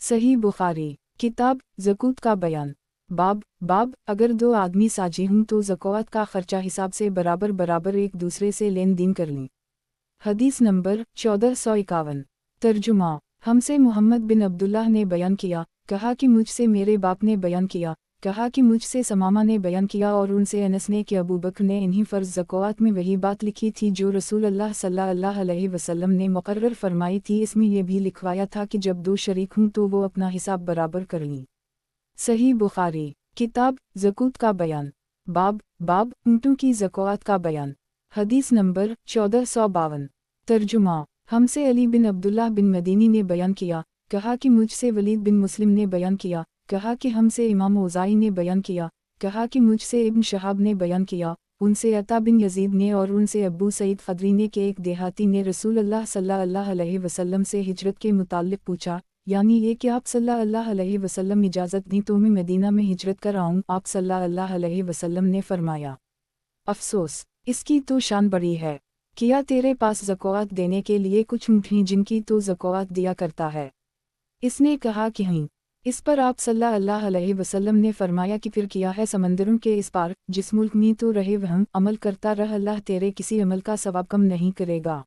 सही बुखारी किताब ज़कूत का बयान। बाब अगर दो आदमी साझी हों तो ज़कात का खर्चा हिसाब से बराबर बराबर एक दूसरे से लेन देन कर लें। हदीस नंबर 1451। तर्जुमा। हमसे मोहम्मद बिन अब्दुल्लाह ने बयान किया, कहा कि मुझसे मेरे बाप ने बयान किया, कहा कि मुझसे समामा ने बयान किया और उनसे अनस ने कि अबू बकर ने इन्हीं फ़र्ज़ ज़कात में वही बात लिखी थी जो रसूल अल्लाह सल्लल्लाहु अलैहि वसल्लम ने मुकर्रर फरमाई थी। इसमें यह भी लिखवाया था कि जब दो शरीक हों तो वो अपना हिसाब बराबर कर लें। सही बुखारी किताब ज़कूत का बयान। बाब ऊँटों की ज़कात का बयान। हदीस नंबर 1452। तर्जुमा। हमसे अली बिन अब्दुल्लाह बिन मदीनी ने बयान किया, कहा कि मुझसे वलीद बिन मुस्लिम ने बयान किया, कहा कि हमसे इमाम औज़ाई ने बयान किया, कहा कि मुझसे इब्न शहाब ने बयान किया, उनसे अता बिन यजीद ने और उनसे अबू सईद ख़दरी ने के एक देहाती ने रसूल अल्लाह सल्लल्लाहु अलैहि वसल्लम से हिजरत के मुताल्लिक़ पूछा, यानी ये कि आप सल्लल्लाहु अलैहि वसल्लम इजाज़त दी तो मैं मदीना में हिजरत कर आऊँ। आप सल्लल्लाहु अलैहि वसल्लम ने फरमाया, अफ़सोस, इसकी तो शान बड़ी है। क्या तेरे पास ज़कात देने के लिए कुछ ऊँट हैं जिनकी तो ज़कात दिया करता है? इसने कहा कि हैं। इस पर आप सल्लल्लाहु अलैहि वसल्लम ने फरमाया कि फिर किया है समंदरों के इस पार, जिस मुल्क में तो रहे वहाँ अमल करता रह, अल्लाह तेरे किसी अमल का सवाब कम नहीं करेगा।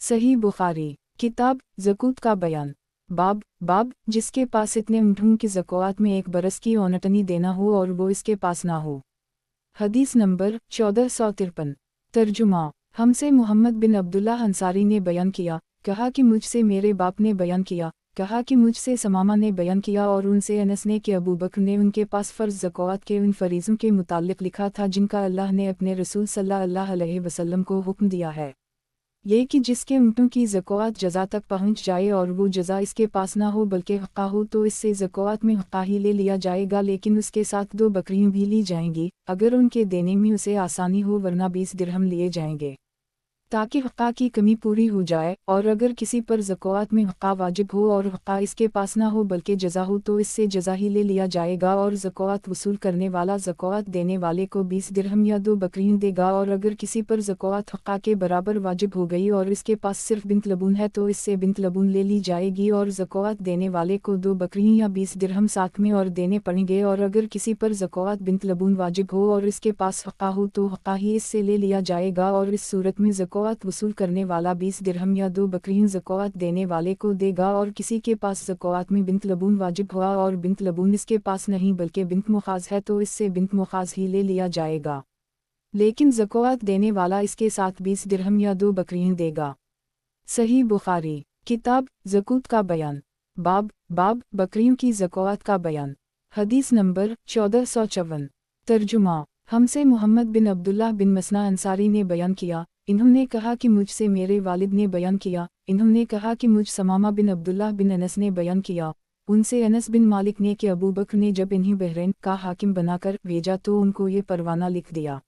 सही बुखारी किताब ज़कूत का बयान। बाब जिसके पास इतने ऊँटों की ज़कात में एक बरस की औनटनी देना हो और वो इसके पास ना हो। हदीस नंबर 1453। तर्जुमा। हमसे मोहम्मद बिन अब्दुल्लाह अंसारी ने बयान किया, कहा कि मुझसे मेरे बाप ने बयान किया, कहा कि मुझसे समामा ने बयान किया और उनसे अनस ने कि अबू बकर ने उनके पास फ़र्ज़ ज़कात के उन फ़रीज़ों के मुताल्लिक़ लिखा था जिनका अल्लाह ने अपने रसूल सल्लल्लाहु अलैहि वसल्लम को हुक्म दिया है। ये कि जिसके ऊँटों की ज़कात जज़ा तक पहुँच जाए और वो जज़ा इसके पास ना हो बल्कि हक़्क़ा हो तो इससे ज़कात में हक़्क़ा ही ले लिया जाएगा, लेकिन उसके साथ 2 बकरियाँ भी ली जाएंगी अगर उनके देने में उसे आसानी हो, वरना 20 दिरहम लिए जाएंगे ताकि हक़्क़ा की कमी पूरी हो जाए। और अगर किसी पर ज़कात में हक़्क़ा वाजिब हो और हक़्क़ा इसके पास ना हो बल्कि जज़ा हो तो इससे जज़ा ही ले लिया जाएगा और ज़कात वसूल करने वाला ज़कात देने वाले को 20 दिरहम या 2 बकरियाँ देगा। और अगर किसी पर ज़कात हक़्क़ा के बराबर वाजिब हो गई और इसके पास सिर्फ बिन्त लबून है तो इससे बिन्त लबून ले ली जाएगी और ज़कात देने वाले को 2 बकरियाँ या 20 दिरहम साथ में और देने पड़ेंगे। और अगर किसी पर ज़कात बिन्त लबून वाजिब हो और इसके पास हक़्क़ा हो तो हक़्क़ा ही इससे ले लिया जाएगा और इस सूरत में ज़कात वसूल करने वाला 20 दिरहम या 2 बकरियाँ ज़कात देने वाले को देगा। और किसी के पास ज़कात में बिन्त लबून वाजिब हुआ और बिन्त लबून इसके पास नहीं बल्कि बिन्त मुखाज़ है तो इससे बिन्त मुखाज़ ही ले लिया जाएगा, लेकिन ज़कात देने वाला इसके साथ 20 दिरहम या 2 बकरियाँ देगा। सही बुखारी किताब ज़कूत का बयान। बाब बकरियों की ज़कात का बयान। हदीस नंबर 1454। तर्जुमा। हमसे मोहम्मद बिन अब्दुल्लाह बिन मसना अंसारी ने बयान किया, इन्होंने कहा कि मुझसे मेरे वालिद ने बयान किया, इन्होंने कहा कि मुझ समामा बिन अब्दुल्लाह बिन अनस ने बयान किया, उनसे अनस बिन मालिक ने कि अबू बकर ने जब इन्हीं बहरैन का हाकिम बनाकर भेजा तो उनको ये परवाना लिख दिया,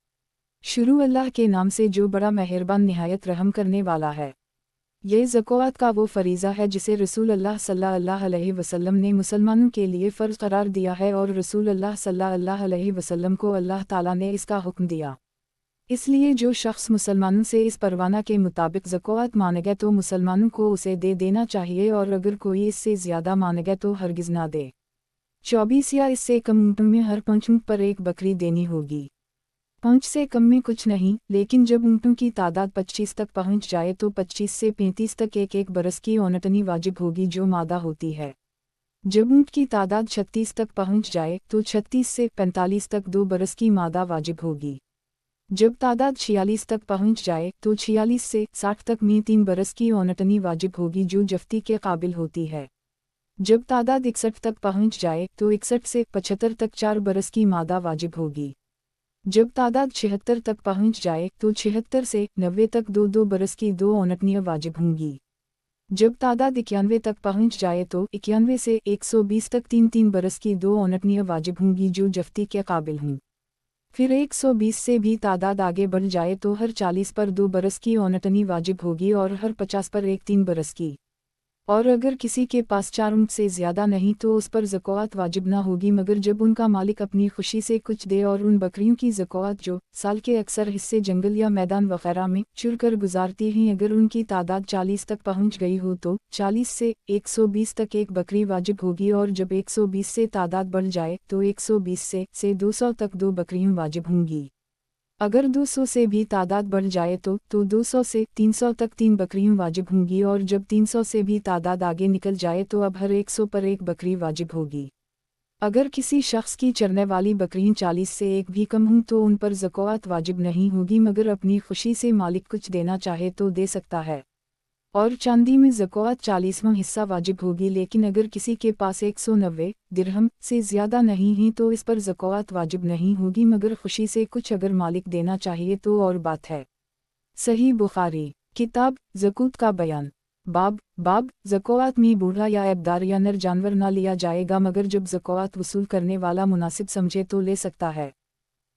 शुरू अल्लाह के नाम से जो बड़ा मेहरबान निहायत रहम करने वाला है। ये ज़कात का वो फ़रीज़ा है जिसे रसूल अल्लाह सल्लल्लाहु अलैहि वसल्लम ने मुसलमानों के लिए फ़र्ज़ करार दिया है और रसूल अल्लाह सल्लल्लाहु अलैहि वसल्लम को अल्लाह ताला ने इसका हुक्म दिया। इसलिए जो शख्स मुसलमानों से इस परवाना के मुताबिक ज़कात मांगे तो मुसलमानों को उसे दे देना चाहिए और अगर कोई इससे ज़्यादा मांगे तो हरगिज़ ना दे। 24 या इससे कम ऊँटों में हर 5 ऊँट पर एक बकरी देनी होगी। 5 से कम में कुछ नहीं, लेकिन जब ऊँटों की तादाद 25 तक पहुँच जाए तो 25 से 35 तक एक बरस की औनटनी वाजिब होगी जो मादा होती है। जब ऊँट की तादाद 36 तक पहुँच जाए तो 36 से 45 तक 2 बरस की मादा वाजिब होगी। जब तादाद 46 तक पहुँच जाए तो 46 से 60 तक में 3 बरस की औनटनी वाजिब होगी जो जफ्ती के काबिल होती है। जब तादाद 61 तक पहुँच जाए तो 61 से 75 तक 4 बरस की मादा वाजिब होगी। जब तादाद 76 तक पहुँच जाए तो 76 से 90 तक 2 बरस की 2 औनटनियाँ वाजिब होंगी। जब तादाद 91 तक पहुँच जाए तो 91 से 120 तक 3 बरस की 2 औनटनियाँ वाजिब होंगी जो जफ्ती के काबिल हों। फिर 120 से भी तादाद आगे बढ़ जाए तो हर 40 पर 2 बरस की औनटनी वाजिब होगी और हर 50 पर 3 बरस की। और अगर किसी के पास 4 ऊँट से ज़्यादा नहीं तो उस पर ज़कात वाजिब ना होगी, मगर जब उनका मालिक अपनी खुशी से कुछ दे, और उन बकरियों की ज़कात जो साल के अक्सर हिस्से जंगल या मैदान वगैरह में चुर कर गुजारती हैं, अगर उनकी तादाद 40 तक पहुँच गई हो तो 40 से 120 तक एक बकरी वाजिब होगी, और जब 120 से तादाद बढ़ जाए तो 120 से 200 तक 2 बकरियाँ वाजिब होंगी। अगर 200 से भी तादाद बढ़ जाए तो 200 से 300 तक 3 बकरियाँ वाजिब होंगी, और जब 300 से भी तादाद आगे निकल जाए तो अब हर 100 पर एक बकरी वाजिब होगी। अगर किसी शख्स की चरने वाली बकरियाँ 40 से एक भी कम हों तो उन पर ज़कात वाजिब नहीं होगी, मगर अपनी खुशी से मालिक कुछ देना चाहे तो दे सकता है। और चांदी में ज़कात 40वां हिस्सा वाजिब होगी, लेकिन अगर किसी के पास 190 दिरहम से ज़्यादा नहीं है तो इस पर ज़कात वाजिब नहीं होगी, मगर खुशी से कुछ अगर मालिक देना चाहिए तो और बात है। सही बुखारी किताब ज़कात का बयान। बाब ज़कात में बूढ़ा या ऐबदार या नर जानवर ना लिया जाएगा, मगर जब ज़कात वसूल करने वाला मुनासिब समझे तो ले सकता है।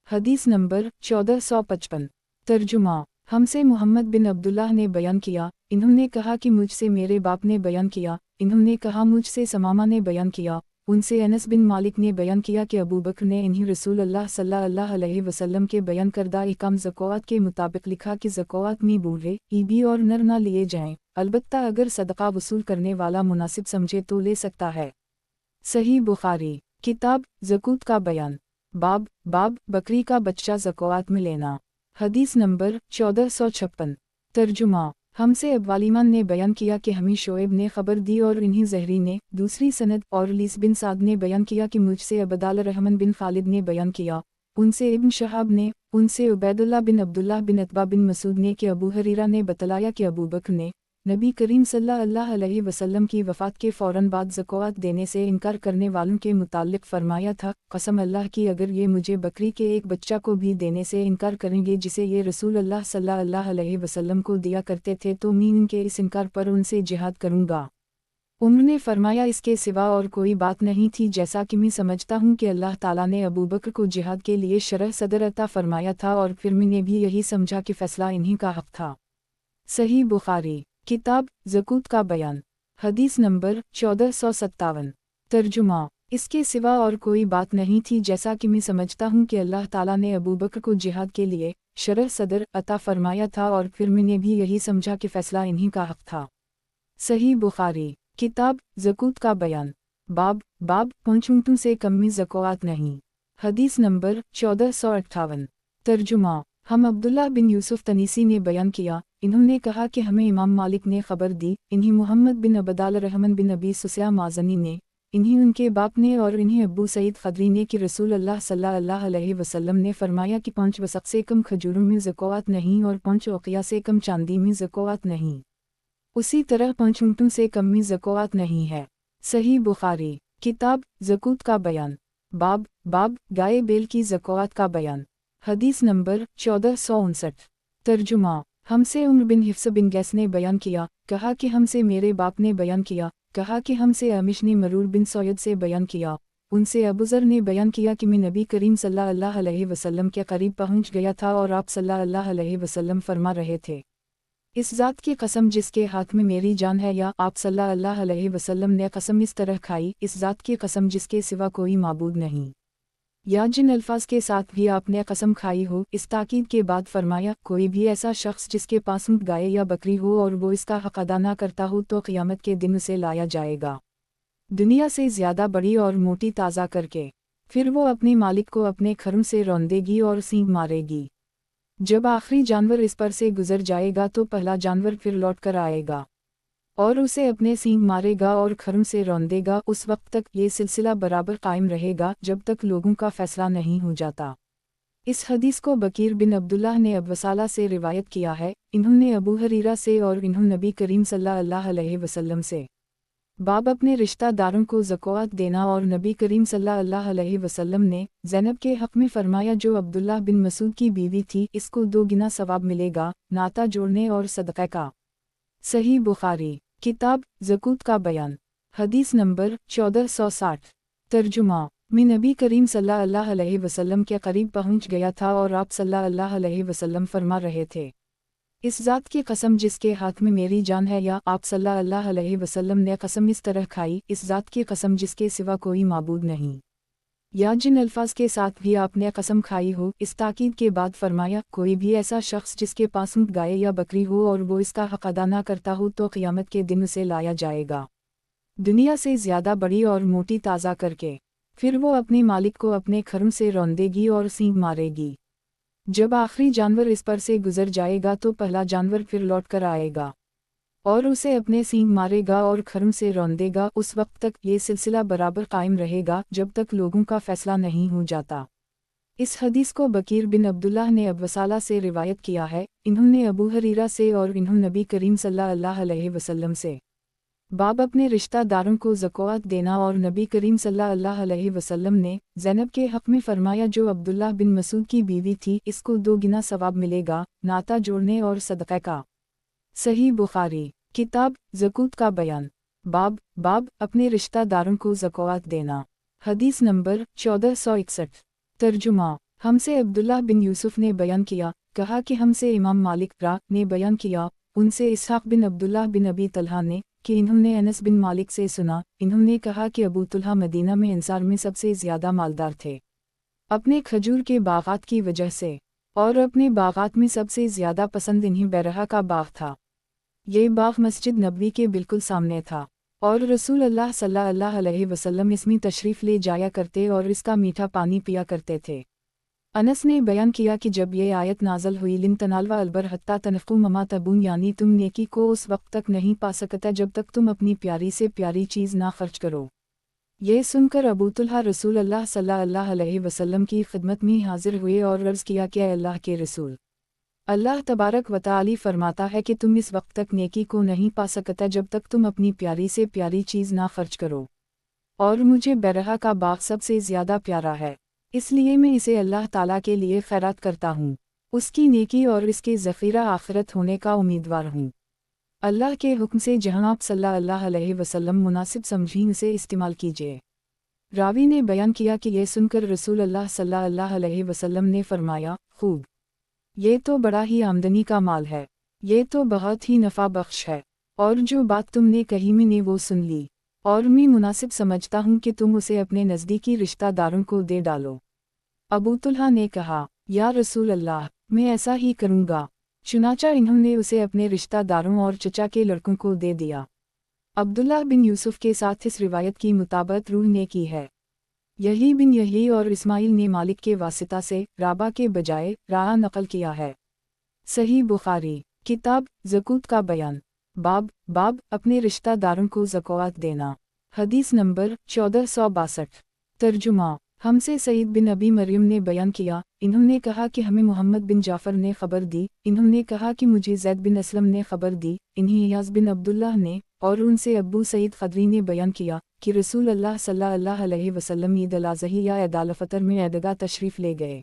हदीस नंबर 1455। तर्जुमा। हमसे मोहम्मद बिन अब्दुल्लाह ने बयान किया, इन्होंने कहा कि मुझसे मेरे बाप ने बयान किया, इन्होंने कहा मुझसे समामा ने बयान किया, उनसे अनस बिन मालिक ने बयान किया कि अबू बकर ने इन्हीं रसूल अल्लाह सल्लल्लाहु अलैहि वसल्लम के बयान करदा इकाम ज़कात के मुताबिक लिखा कि ज़कात में बूढ़े, ईबी और नर ना लिए जाएं, अलबत्ता अगर सदका वसूल करने वाला मुनासिब समझे तो ले सकता है। सही बुखारी किताब ज़कात का बयान। बाब बकरी का बच्चा ज़कात में लेना। हदीस नंबर 1456। तर्जुमा। हमसे अब्वालिमान ने बयान किया कि हमें शोएब ने खबर दी और इन्हीं ज़हरी ने दूसरी सनद, और लीस बिन साद ने बयान किया कि मुझसे अबदाल रहमान बिन खालिद ने बयान किया, उनसे इब्न शहाब ने, उनसे उबैदुल्लाह बिन अब्दुल्लाह बिन अतबा बिन मसूद ने कि अबू हरीरा ने बतलाया कि अबू बकर ने नबी करीम सल्लल्लाहु अलैहि वसल्लम की वफ़ात के फ़ौरन बाद ज़कात देने से इनकार करने वालों के मुताल्लिक़ फरमाया था, कसम अल्लाह की अगर ये मुझे बकरी के एक बच्चा को भी देने से इनकार करेंगे जिसे ये रसूल अल्लाह सल्लल्लाहु अलैहि वसल्लम को दिया करते थे तो मैं इनके इस इनकार पर उनसे जिहाद करूँगा। उन्होंने फरमाया इसके सिवा और कोई बात नहीं थी, जैसा कि मैं समझता हूँ कि अल्लाह ताला ने अबू बकर को जिहाद के लिए शरह सदर अता फरमाया था, और फिर मैंने भी यही समझा कि फ़ैसला इन्हीं का हक़ था। सही बुखारी किताब ज़कात का बयान। हदीस नंबर 1457। तर्जुमा। इसके सिवा और कोई बात नहीं थी, जैसा कि मैं समझता हूँ कि अल्लाह ताला ने अबू बकर को जिहाद के लिए शरह सदर अता फरमाया था, और फिर मैंने भी यही समझा कि फ़ैसला इन्हीं का हक़ था। सही बुखारी किताब ज़कात का बयान। बाब 5 ऊँटों से कम में ज़कात नहीं। हदीस नंबर 1458। तर्जुमा। हम अब्दुल्लाह बिन यूसुफ तनीसी ने बयान किया, इन्होंने कहा कि हमें इमाम मालिक ने खबर दी, इन्हीं मोहम्मद बिन अबदाल रहमान बिन अबी सुसया माज़नी ने, इन्हीं उनके बाप ने और इन्हीं अबू सईद खदरी ने कि रसूल अल्लाह सल्लल्लाहु अलैहि वसल्लम ने फरमाया कि 5 वसक़ से कम खजूरों में ज़कात नहीं, और 5 उक़िया से कम चांदी में ज़कात नहीं। उसी तरह 5 ऊँटों से कम में ज़कात नहीं है। सही बुखारी किताब ज़कात का बयान। बाब गाय बैल की ज़कात का बयान। हदीस नंबर 1459। तर्जुमा। हमसे उम्र बिन हिफ्स बिन गैस ने बयान किया, कहा कि हमसे मेरे बाप ने बयान किया, कहा कि हमसे अमिश ने मरूर बिन सैयद से बयान किया, उनसे अबूज़र ने बयान किया कि मैं नबी करीम सल्लल्लाहु अलैहि वसल्लम के करीब पहुँच गया था और आप सल्लल्लाहु अलैहि वसल्लम फरमा रहे थे, इस ज़ात की कसम जिसके हाथ में मेरी जान है, या आप सल्लल्लाहु अलैहि वसल्लम ने कसम इस तरह खाई, इस ज़ात की कसम जिसके सिवा कोई माबूद नहीं, या जिन अल्फाज के साथ भी आपने कसम खाई हो। इस ताकीद के बाद फरमाया, कोई भी ऐसा शख्स जिसके पास ऊँट गाय या बकरी हो और वो इसका हक़ अदा ना करता हो तो क़यामत के दिन उसे लाया जाएगा दुनिया से ज़्यादा बड़ी और मोटी ताज़ा करके, फिर वो अपने मालिक को अपने खरों से रौंदेगी और सींग मारेगी। जब आखिरी जानवर इस पर से गुजर जाएगा तो पहला जानवर फिर लौट कर आएगा और उसे अपने सींग मारेगा और खरों से रौंदेगा। उस वक्त तक ये सिलसिला बराबर कायम रहेगा जब तक लोगों का फैसला नहीं हो जाता। इस हदीस को बकीर बिन अब्दुल्लाह ने अबवसाला से रिवायत किया है, इन्होंने अबू हरीरा से और इन्होंने नबी करीम सल्लल्लाहु अलैहि वसल्लम से। बाब अपने रिश्तेदारों को ज़कात देना। और नबी करीम सल्लल्लाहु अलैहि वसल्लम ने ज़ैनब के हक़ में फरमाया जो अब्दुल्लाह बिन मसूद की बीवी थी, इसको 2 गुना सवाब मिलेगा, नाता जोड़ने और सदक़े का। सही बुखारी किताब ज़कात का बयान। हदीस नंबर 1460। तर्जुमा। मैं नबी करीम सल्लल्लाहु अलैहि वसल्लम के करीब पहुँच गया था और आप सल्लल्लाहु अलैहि वसल्लम फरमा रहे थे, इस ज़ात की कसम जिसके हाथ में मेरी जान है, या आप सल्लल्लाहु अलैहि वसल्लम ने कसम इस तरह खाई, इस ज़ात की कसम जिसके सिवा कोई माबूद नहीं, या जिन अल्फाज के साथ भी आपने कसम खाई हो। इस ताकीद के बाद फरमाया, कोई भी ऐसा शख्स जिसके पास ऊँट, गाय या बकरी हो और वो इसका हक अदा ना करता हो तो क़यामत के दिन उसे लाया जाएगा दुनिया से ज़्यादा बड़ी और मोटी ताज़ा करके, फिर वो अपने मालिक को अपने खरों से रौंदेगी और सींग मारेगी। जब आखिरी जानवर इस पर से गुजर जाएगा तो पहला जानवर फिर लौट कर आएगा और उसे अपने सींग मारेगा और खरों से रौंदेगा। उस वक्त तक ये सिलसिला बराबर कायम रहेगा जब तक लोगों का फैसला नहीं हो जाता। इस हदीस को बकीर बिन अब्दुल्लाह ने अबवसाला से रिवायत किया है। इन्होंने अबू हरीरा से और इन्होंने नबी करीम सल्लल्लाहु अलैहि वसल्लम से बाब अपने रिश्तेदारों को ज़कात देना, और नबी करीम सल्लल्लाहु अलैहि वसल्लम ने ज़ैनब के हक़ में फरमाया जो अब्दुल्लाह बिन मसूद की बीवी थी, इसको 2 गुना सवाब मिलेगा नाता जोड़ने और सदक़े का। सही बुखारी किताब ज़कात का बयान। बाब अपने रिश्तेदारों को ज़कात देना। हदीस नंबर 1461। तर्जुमा। हमसे अब्दुल्लाह बिन यूसुफ ने बयान किया, कहा कि हमसे इमाम मालिक ने बयान किया, उनसे इसहाक़ बिन अब्दुल्लाह बिन अबी तलहा ने, कि इन्होंने अनस बिन मालिक से सुना, इन्होंने कहा कि अबू तुल्हा मदीना में अंसार में सबसे ज़्यादा मालदार थे अपने खजूर के बागात की वजह से, और अपने बागात में सबसे ज़्यादा पसंद इन्हीं बैरहा का बाग था। ये बाग मस्जिद नबवी के बिल्कुल सामने था और रसूल अल्लाह सल्लल्लाहु अलैहि वसल्लम इसमें तशरीफ़ ले जाया करते और इसका मीठा पानी पिया करते थे। अनस ने बयान किया कि जब ये आयत नाज़ल हुई, लिन तनालवा अलबर हत्ता तनफ़ू ममा तबून, यानी तुम नेकी को उस वक्त तक नहीं पा सकता जब तक तुम अपनी प्यारी से प्यारी चीज़ ना खर्च करो। ये सुनकर अबू तुल्हा रसूल अल्लाह सल्लल्लाहु अलैहि वसल्लम की खिदमत में हाजिर हुए और अर्ज़ किया कि अल्लाह के रसूल, अल्लाह तबारक व तआला फरमाता है कि तुम इस वक्त तक नेकी को नहीं पा सकता जब तक तुम अपनी प्यारी से प्यारी चीज़ ना खर्च करो, और मुझे बैरहा का बाग सबसे ज़्यादा प्यारा है, इसलिए मैं इसे अल्लाह ताला के लिए खैरात करता हूँ, उसकी नेकी और इसके ज़ख़ीरा आखिरत होने का उम्मीदवार हूँ। अल्लाह के हुक्म से जहाँ आप सल्लल्लाहु अलैहि वसल्लम मुनासिब समझें उसे इस्तेमाल कीजिए। रावी ने बयान किया कि यह सुनकर रसूल अल्लाह सल्लल्लाहु अलैहि वसल्लम ने फरमाया, खूब, ये तो बड़ा ही आमदनी का माल है, ये तो बहुत ही नफ़ा बख्श है, और जो बात तुमने कही मैंने वो सुन ली, और मैं मुनासिब समझता हूँ कि तुम उसे अपने नज़दीकी रिश्तेदारों को दे डालो। अबू तुल्हा ने कहा, या रसूल अल्लाह, मैं ऐसा ही करूँगा। चुनाचा इन्होंने उसे अपने रिश्तेदारों और चचा के लड़कों को दे दिया। अब्दुल्लाह बिन यूसुफ के साथ इस रिवायत की मुताबत रूह ने की है। यही बिन यही और इस्माइल ने मालिक के वासिता से राबा के बजाय राह नकल किया है। सही बुखारी किताब ज़कात का बयान। बाब अपने रिश्तेदारों को ज़कात देना। हदीस नंबर 1462। तर्जुमा। हमसे सईद बिन अबी मरियम ने बयान किया, इन्होंने कहा कि हमें मोहम्मद बिन जाफ़र ने ख़बर दी, इन्होंने कहा कि मुझे ज़ैद बिन असलम ने ख़बर दी, इन्हें इयाज़ बिन अब्दुल्लाह ने, और उनसे अब्बू सईद ख़दरी ने बयान किया कि रसूल अल्लाह सल्लल्लाहु अलैहि वसल्लम ईद अल-अज़ही या ईद अल-फ़ितर में ईदगाह तशरीफ़ ले गए।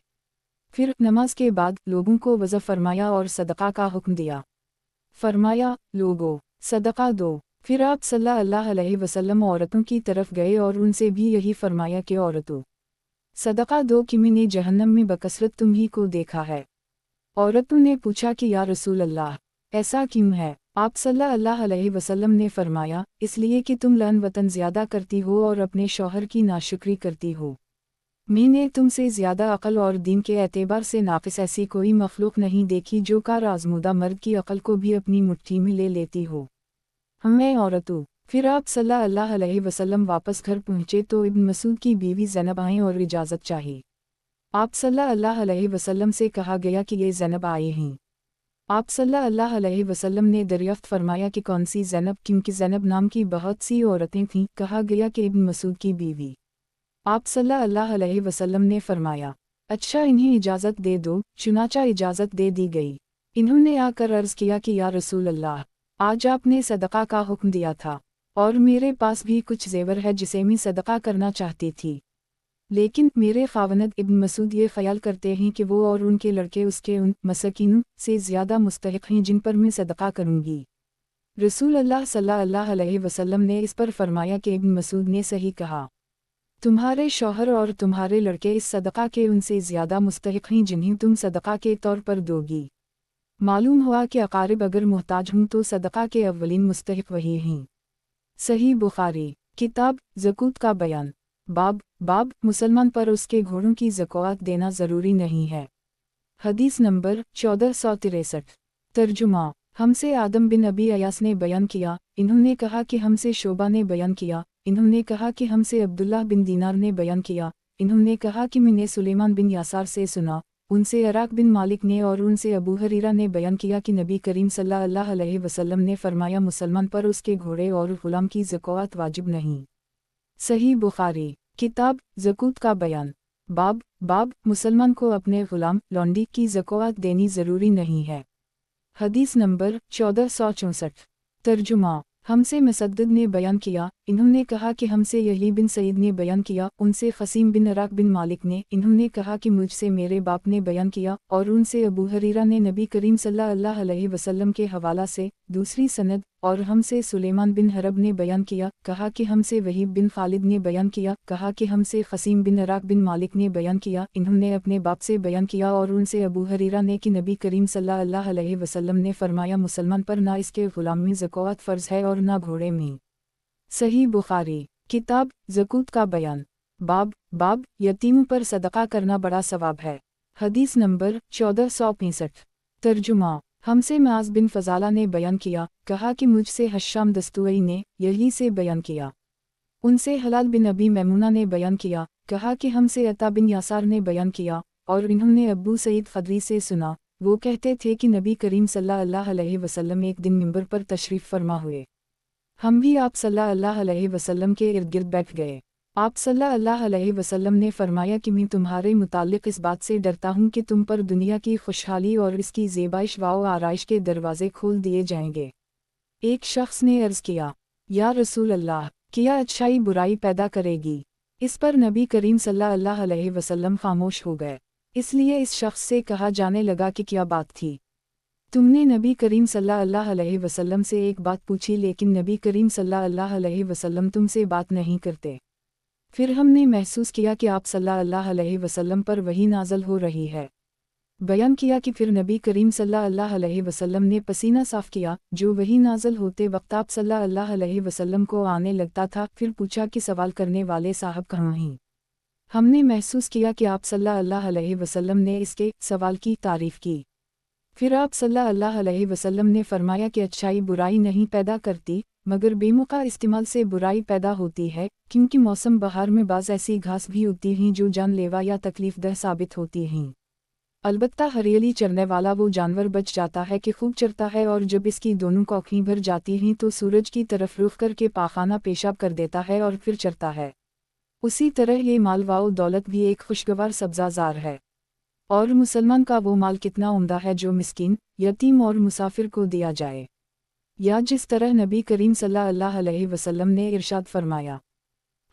फिर नमाज के बाद लोगों को वज़फ़ फरमाया और सदक़ा का हुक्म दिया। फरमाया, लोगो, सदक़ा दो। फिर आप सल्लल्लाहु अलैहि वसल्लम औरतों की तरफ गए और उनसे भी यही फरमाया कि औरतों, सदक़ा दो कि मैंने जहन्नम में बकसरत तुम्ही को देखा है। औरतों ने पूछा कि या रसूल अल्लाह, ऐसा क्यों है? आप सल्लल्लाहु अलैहि वसल्लम ने फरमाया, इसलिए कि तुम लन वतन ज़्यादा करती हो और अपने शौहर की नाशुक्री करती हो। मैंने तुमसे ज़्यादा अक़ल और दीन के एतबार से नाक़िस ऐसी कोई मखलूक नहीं देखी जो कार आज़मूदा मर्द की अक़ल को भी अपनी मुट्ठी में ले लेती हो। हमें औरतों। फिर आप सल्लल्लाहु अलैहि वसल्लम वापस घर पहुँचे तो इब्न मसूद की बीवी ज़ैनब आईं और इजाज़त चाही। आप सल्लल्लाहु अलैहि वसल्लम से कहा गया कि ये ज़ैनब आई हैं। आप सल्लल्लाहु अलैहि वसल्लम ने दरियाफ्त फरमाया कि कौन सी ज़ैनब, क्योंकि ज़ैनब नाम की बहुत सी औरतें थीं। कहा गया कि इब्न मसूद की बीवी। आप सल्लल्लाहु अलैहि वसल्लम ने फरमाया, अच्छा इन्हें इजाज़त दे दो। चुनाचा इजाज़त दे दी गई। इन्होंने आकर अर्ज़ किया कि या रसूल अल्लाह, आज आपने सदक़ा का हुक्म दिया था और मेरे पास भी कुछ ज़ेवर है जिसे मैं सदक़ा करना चाहती थी, लेकिन मेरे ख़ावनद इब्न मसूद ये ख्याल करते हैं कि वो और उनके लड़के उसके उन मसकीनों से ज़्यादा मुस्तहिक़ हैं जिन पर मैं सदक़ा करूँगी। रसूल अल्लाह सल्लल्लाहु अलैहि वसल्लम ने इस पर फरमाया कि इब्न मसूद ने सही कहा, तुम्हारे शौहर और तुम्हारे लड़के इस सदक़ा के उनसे ज़्यादा मुस्तहिक़ हैं जिन्हें तुम सदक़ा के तौर पर दोगी। मालूम हुआ कि अकारिब अगर मुहताज हूँ तो सदक़ा के अव्वलीन मुस्तहिक़ वही हैं। सही बुखारी किताब ज़कूत का बयान बाब मुसलमान पर उसके घोड़ों की ज़कात देना ज़रूरी नहीं है। हदीस नंबर 1463। तर्जुमा हमसे आदम बिन अबी अयास ने बयान किया, इन्होंने कहा कि हमसे शोबा ने बयान किया, इन्होंने कहा कि हमसे अब्दुल्लाह बिन दीनार ने बयान किया, इन्होंने कहा कि मैंने सुलेमान बिन यासार से सुना, उनसे अराक बिन मालिक ने और उनसे अबू हरीरा ने बयान किया कि नबी करीम सल्लल्लाहु अलैहि वसल्लम ने फरमाया मुसलमान पर उसके घोड़े और गुलाम की ज़कात वाजिब नहीं। सही बुखारी किताब ज़कूत का बयान बाब मुसलमान को अपने गुलाम लौंडी की ज़कात देनी ज़रूरी नहीं है। हदीस नंबर 1464। तर्जुमा हमसे मुसद्दद ने बयान किया, इन्होंने कहा कि हमसे यही बिन सईद ने बयान किया, उनसे क़सीम बिन अराक बिन मालिक ने, इन्होंने कहा कि मुझसे मेरे बाप ने बयान किया, और उनसे अबू हरीरा ने नबी करीम सल्लल्लाहु अलैहि वसल्लम के हवाला से दूसरी सनद, और हमसे सुलेमान बिन हरब ने बयान किया, कहा कि हमसे वहीब बिन खालिद ने बयान किया, कहा कि हमसे क़सीम बिन अराक बिन मालिक ने बयान किया, इन्होंने अपने बाप से बयान किया और उनसे अबू हरीरा ने कि नबी करीम सल्लल्लाहु अलैहि वसल्लम ने फरमाया मुसलमान पर ना इसके गुलाम में ज़कात फ़र्ज़ है और ना घोड़े में। सही बुखारी किताब ज़कूत का बयान बाब यतीम पर सदका करना बड़ा सवाब है। हदीस नंबर 1465। तर्जुमा हमसे मुआज़ बिन फ़ज़ाला ने बयान किया, कहा कि मुझसे हश्शाम दस्तूई ने यही से बयान किया, उनसे हलाल बिन अबी मैमुना ने बयान किया, कहा कि हमसे अता बिन यासार ने बयान किया, और इन्होंने अबू सईद ख़दरी से सुना, वो कहते थे कि नबी करीम सल्लल्लाहु अलैहि वसल्लम एक दिन मिंबर पर तशरीफ़ फरमा हुए, हम भी आप सल्लल्लाहु अलैहि वसल्लम के इर्द गिर्द बैठ गए। आप सल्लल्लाहु अलैहि वसल्लम ने फरमाया कि मैं तुम्हारे मुताल्लिक़ इस बात से डरता हूँ कि तुम पर दुनिया की खुशहाली और इसकी ज़ेबाइश व आराइश के दरवाज़े खोल दिए जाएंगे। एक शख्स ने अर्ज़ किया, या रसूल अल्लाह, क्या अच्छाई बुराई पैदा करेगी? इस पर नबी करीम सल्लल्लाहु अलैहि वसल्लम खामोश हो गए। इसलिए इस शख्स से कहा जाने लगा कि क्या बात थी? तुमने नबी करीम सल्लल्लाहु अलैहि वसल्लम से एक बात पूछी लेकिन नबी करीम सल्लल्लाहु अलैहि वसल्लम तुमसे बात नहीं करते। फिर हमने महसूस किया कि आप सल्लल्लाहु अलैहि वसल्लम पर वही नाज़िल हो रही है। बयान किया कि फिर नबी करीम सल्लल्लाहु अलैहि वसल्लम ने पसीना साफ़ किया, जो वही नाज़िल होते वक्त आप सल्लल्लाहु अलैहि वसल्लम को आने लगता था। फिर पूछा कि सवाल करने वाले साहब कहाँ हैं? हमने महसूस किया कि आप सल्लल्लाहु अलैहि वसल्लम ने इसके सवाल की तारीफ़ की। फिर आप सल्लल्लाहु अलैहि वसल्लम ने फरमाया कि अच्छाई बुराई नहीं पैदा करती, मगर बेमुका इस्तेमाल से बुराई पैदा होती है, क्योंकि मौसम बहार में बाज़ ऐसी घास भी होती हैं जो जानलेवा या तकलीफ़ दह साबित होती हैं। अलबत्ता हरियाली चरने वाला वो जानवर बच जाता है कि खूब चरता है, और जब इसकी दोनों कौखें भर जाती हैं तो सूरज की तरफ रुख करके पाखाना पेशाब कर देता है और फिर चरता है। उसी तरह ये माल व दौलत भी एक खुशगवार सब्ज़ाज़ार है, और मुसलमान का वो माल कितना उम्दा है जो मिस्कीन, यतीम और मुसाफिर को दिया जाए। या जिस तरह नबी करीम सल्लल्लाहु अलैहि वसल्लम ने इरशाद फरमाया,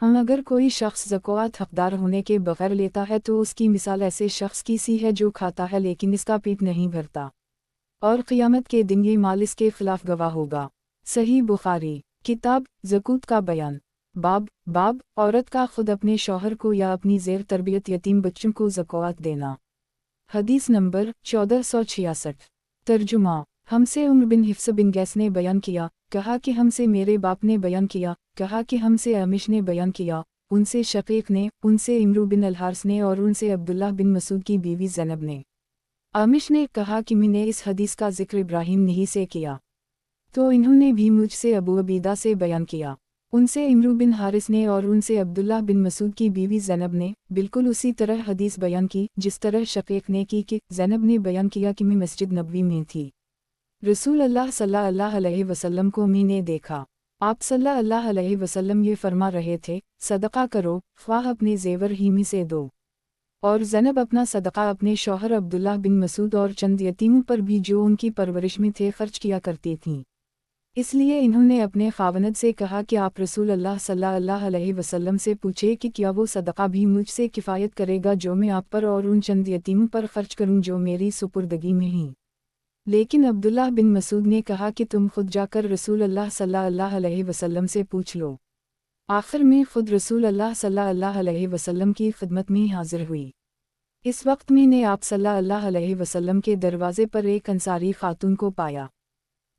अगर कोई शख्स ज़कात हक़दार होने के बग़ैर लेता है तो उसकी मिसाल ऐसे शख्स की सी है जो खाता है लेकिन इसका पेट नहीं भरता, और क़ियामत के दिन ये माल इसके ख़िलाफ़ गवाह होगा। सही बुखारी किताब ज़कूत का बयान बाब औरत का ख़ुद अपने शौहर को या अपनी ज़ेर तरबियत यतीम बच्चों को ज़कात देना। हदीस नंबर 1466। तर्जुमा हमसे उम्र बिन हिफ्स बिन गैस ने बयान किया, कहा कि हमसे मेरे बाप ने बयान किया, कहा कि हमसे अमिश ने बयान किया, उनसे शकीक ने, उनसे इमरू बिन अलहारस ने और उनसे अब्दुल्लाह बिन मसूद की बीवी ज़ैनब ने। अमिश ने कहा कि मैंने इस हदीस का ज़िक्र इब्राहीम नहीं से किया, तो इन्होंने भी मुझसे अबू अबीदा से बयान किया, उनसे इमरू बिन हारिस ने और उनसे अब्दुल्लाह बिन मसूद की बीवी ज़ैनब ने बिल्कुल उसी तरह हदीस बयान की जिस तरह शकीक ने की कि ज़ैनब ने बयान किया कि मैं मस्जिद नबवी में थी, रसूल अल्लाह सल्लल्लाहु अलैहि वसल्लम को मैंने देखा, आप सल्लल्लाहु अलैहि वसल्लम ये फरमा रहे थे, सदका करो, ख्वाह अपने ज़ेवर ही में से दो। और ज़ैनब अपना सदका अपने शौहर अब्दुल्लाह बिन मसूद और चंद यतीमों पर भी जो उनकी परवरिश में थे खर्च किया करती थीं। इसलिए इन्होंने अपने खावनद से कहा कि आप रसूल अल्लाह सल्लल्लाहु अलैहि वसल्लम से पूछे कि क्या वो सदका भी मुझसे किफ़ायत करेगा जो मैं आप पर और उन चंद यतीमों पर खर्च करूं जो मेरी सुपुर्दगी में हैं। लेकिन अब्दुल्लाह बिन मसूद ने कहा कि तुम खुद जाकर रसूल अल्लाह सल्लल्लाहु अलैहि वसल्लम से पूछ लो। आखिर में खुद रसूल अल्लाह सल्लल्लाहु अलैहि वसल्लम की खिदमत में हाजिर हुई। इस वक्त मैंने आप सल्लल्लाहु अलैहि वसल्लम के दरवाजे पर एक अंसारी खातून को पाया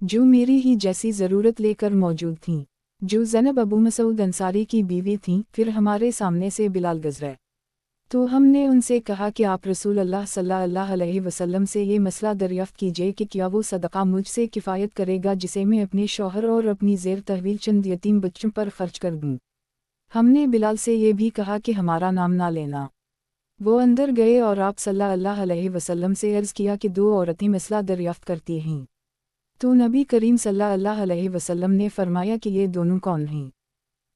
जो मेरी ही जैसी ज़रूरत लेकर मौजूद थीं, जो ज़ैनब अबू मसूद अंसारी की बीवी थीं। फिर हमारे सामने से बिलाल गुज़रे तो हमने उनसे कहा कि आप रसूल अल्लाह सल्लल्लाहु अलैहि वसल्लम से ये मसला दरियाफ़्त कीजिए कि क्या वो सदक़ा मुझसे किफ़ायत करेगा जिसे मैं अपने शौहर और अपनी ज़ेर तहवील चंद यतीम बच्चों पर खर्च कर दूँ। हमने बिलाल से ये भी कहा कि हमारा नाम ना लेना। वो अंदर गए और आप सल्लल्लाहु अलैहि वसल्लम से अर्ज़ किया कि दो औरतें मसला दरियाफ़्त करती हैं। तो नबी करीम सल्लल्लाहु अलैहि वसल्लम ने फरमाया कि ये दोनों कौन हैं?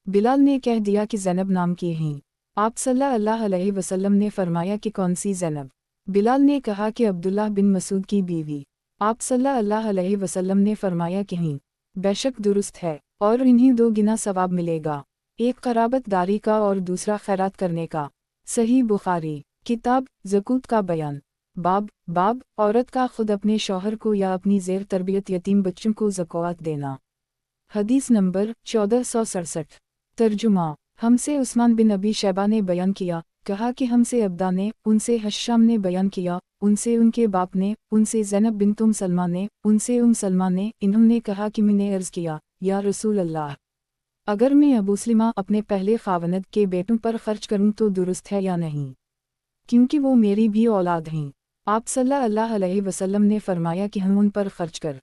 बिलाल ने कह दिया कि ज़ैनब नाम की हैं। आप सल्लल्लाहु अलैहि वसल्लम ने फरमाया कि कौन सी ज़ैनब? बिलाल ने कहा कि अब्दुल्लाह बिन मसूद की बीवी। आप सल्लल्लाहु अलैहि वसल्लम ने फरमाया कि हैं, बेशक दुरुस्त है, और इन्हीं दो गिना सवाब मिलेगा, एक क़राबतदारी का और दूसरा खैरात करने का। सही बुखारी किताब ज़कूत का बयान। बाब औरत का खुद अपने शौहर को या अपनी ज़ेर तरबियत यतीम बच्चों को ज़कात देना। हदीस नंबर 1467। तर्जुमा। हमसे उस्मान बिन अबी शैबा ने बयान किया, कहा कि हमसे अब्दा ने, उनसे हश्शाम ने बयान किया, उनसे उनके बाप ने, उनसे ज़ैनब बिन्त सलमा ने, उनसे सलमा ने, इन्होंने कहा कि मैंने अर्ज़ किया, या रसूल अल्लाह, अगर मैं अबू सलमा अपने पहले ख़ावनद के बेटों पर खर्च करूं तो दुरुस्त है या नहीं, क्योंकि वो मेरी भी औलाद हैं। आप सल्लल्लाहु अलैहि वसल्लम ने फरमाया कि हम उन पर खर्च कर,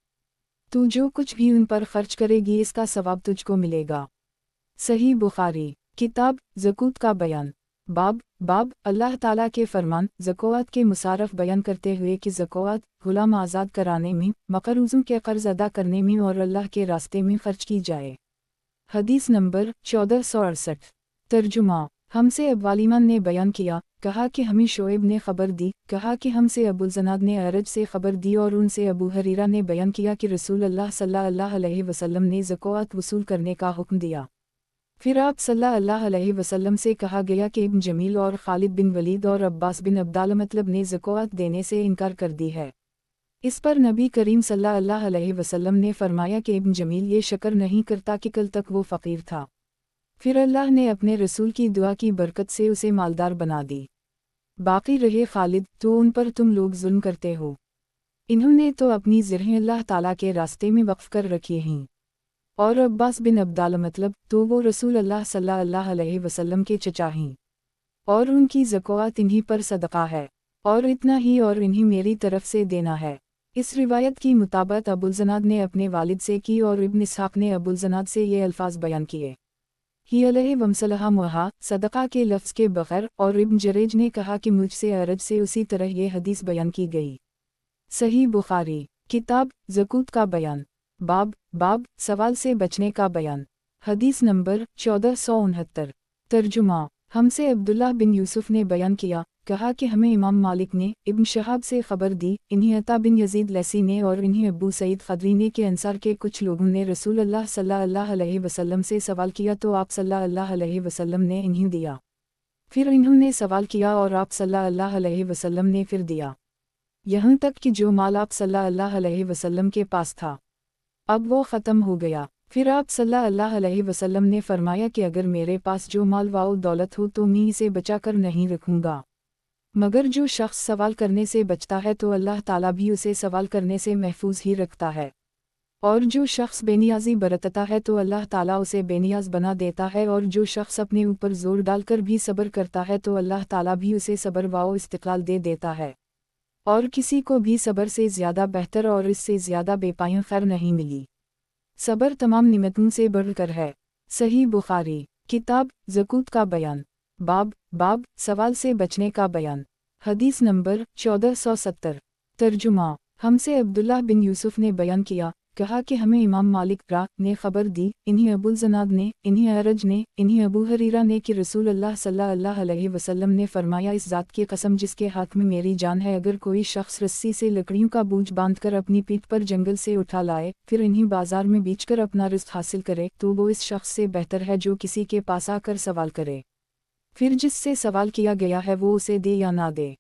तू जो कुछ भी उन पर खर्च करेगी इसका सवाब तुझको मिलेगा। सही बुखारी किताब ज़कूत का बयान। बाब अल्लाह ताला के फरमान ज़कात के मुसारफ बयान करते हुए कि ज़कात गुलाम आज़ाद कराने में, मक़रूज़ों के क़र्ज़ अदा करने में और अल्लाह के रास्ते में खर्च की जाए। हदीस नंबर 1468। तर्जुमा। हमसे अब्वालिमान ने बयान किया, कहा कि हमें शोएब ने खबर दी, कहा कि हमसे अबुल ज़नाद ने अरज से खबर दी और उनसे अबू हरीरा ने बयान किया कि रसूल अल्लाह सल्लल्लाहु अलैहि वसल्लम ने ज़कात वसूल करने का हुक्म दिया। फिर आप सल्लल्लाहु अलैहि वसल्लम से कहा गया कि इब्न जमील और खालिद बिन वलीद और अब्बास बिन अब्दाल मतलब ने ज़कात देने से इनकार कर दी है। इस पर नबी करीम सल्लल्लाहु अलैहि वसल्लम ने फरमाया कि इब्न जमील ये शक्र नहीं करता कि कल तक वो फ़कीर था, फिर अल्लाह ने अपने रसूल की दुआ की बरकत से उसे मालदार बना दी। बाकी रहे खालिद, तो उन पर तुम लोग जुल्म करते हो। इन्होंने तो अपनी ज़िरहें अल्लाह ताला के रास्ते में वक्फ कर रखी हैं। और अब्बास बिन अब्दाल मतलब तो वो रसूल अल्लाह सल्लल्लाहु अलैहि वसल्लम के चचा हैं, और उनकी ज़कात इन्हीं पर सदका है, और इतना ही और इन्हीं मेरी तरफ से देना है। इस रिवायत की मुताबिक अबुल ज़नाद ने अपने वालिद से की और इब्न इसहाक़ ने अबुल ज़नाद से ये अल्फाज बयान किए, ही अलैहि वसल्लम मुहा सदका के लफ्ज़ के बग़ैर, और इब्न जरेज ने कहा कि मुझसे अरज से उसी तरह ये हदीस बयान की गई। सही बुखारी किताब ज़कूत का बयान। बाब सवाल से बचने का बयान। हदीस नंबर 1469। तर्जुमा। हमसे अब्दुल्लाह बिन यूसुफ ने बयान किया, कहा कि हमें इमाम मालिक ने इब्न शहाब से खबर दी, इन्हीं अता बिन यजीद लैसी ने और इन्हीं अबू सईद खदरी ने के अंसार के कुछ लोगों ने रसूल अल्लाह सल्लल्लाहु अलैहि वसल्लम से सवाल किया तो आप सल्लल्लाहु अलैहि वसल्लम ने इन्हें दिया। फिर इन्होंने सवाल किया और आप सल्लल्लाहु अलैहि वसल्लम ने फिर दिया, यहाँ तक कि जो माल आप सल्लल्लाहु अलैहि वसल्लम के पास था अब वो ख़त्म हो गया। फिर आप सल्लल्लाहु अलैहि वसल्लम ने फरमाया कि अगर मेरे पास जो माल व दौलत हो तो मैं इसे बचा कर नहीं रखूँगा, मगर जो शख्स सवाल करने से बचता है तो अल्लाह ताला भी उसे सवाल करने से महफूज ही रखता है, और जो शख्स बेनियाजी बरतता है तो अल्लाह ताला उसे बेनियाज बना देता है, और जो शख्स अपने ऊपर जोर डालकर भी सब्र करता है तो अल्लाह ताला भी उसे सब्र व इस्तिक़लाल दे देता है, और किसी को भी सब्र से ज़्यादा बेहतर और इससे ज़्यादा बेपाया खैर नहीं मिली। सब्र तमाम निमतों से बढ़कर है। सही बुखारी किताब ज़कूत का बयान। बाब सवाल से बचने का बयान। हदीस नंबर 1470। तर्जुमा। हमसे अब्दुल्लाह बिन यूसुफ ने बयान किया, कहा कि हमें इमाम मालिक ने खबर दी, इन्हीं अबुल ज़नाद ने, इन्हीं अरज ने, इन्हीं अबू हरीरा ने कि रसूल अल्लाह सल्लल्लाहु अलैहि वसल्लम ने फरमाया, इस ज़ात की कसम जिसके हाथ में मेरी जान है, अगर कोई शख्स रस्सी से लकड़ियों का बोझ बांधकर अपनी पीठ पर जंगल से उठा लाए, फिर इन्हीं बाजार में बेचकर अपना रिज़्क़ हासिल करे, तो वो इस शख्स से बेहतर है जो किसी के पास आकर सवाल करे, फिर जिससे सवाल किया गया है वो उसे दे या ना दे।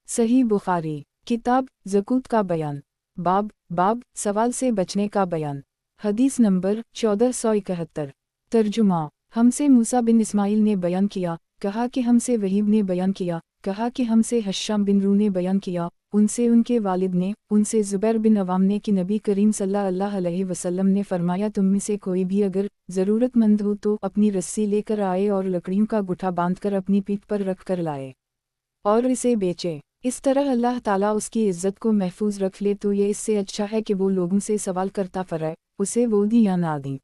सही बुखारी किताब ज़कूत का बयान। बाब सवाल से बचने का बयान। हदीस नंबर 1471। तर्जुमा। हमसे मूसा बिन इस्माइल ने बयान किया, कहा कि हमसे वहीब ने बयान किया, कहा कि हमसे हश्शाम बिन रू ने बयान किया, उनसे उनके वालिद ने, उनसे ज़ुबैर बिन अवाम ने कि नबी करीम सल्लल्लाहु अलैहि वसल्लम ने फरमाया, तुम में से कोई भी अगर ज़रूरतमंद हो तो अपनी रस्सी लेकर आए और लकड़ियों का गुठा बांधकर अपनी पीठ पर रख कर लाए और इसे बेचे। इस तरह अल्लाह ताला उसकी इज़्ज़त को महफूज रख ले तो ये इससे अच्छा है कि वो लोगों से सवाल करता फिरे, उसे वो दी या ना दी।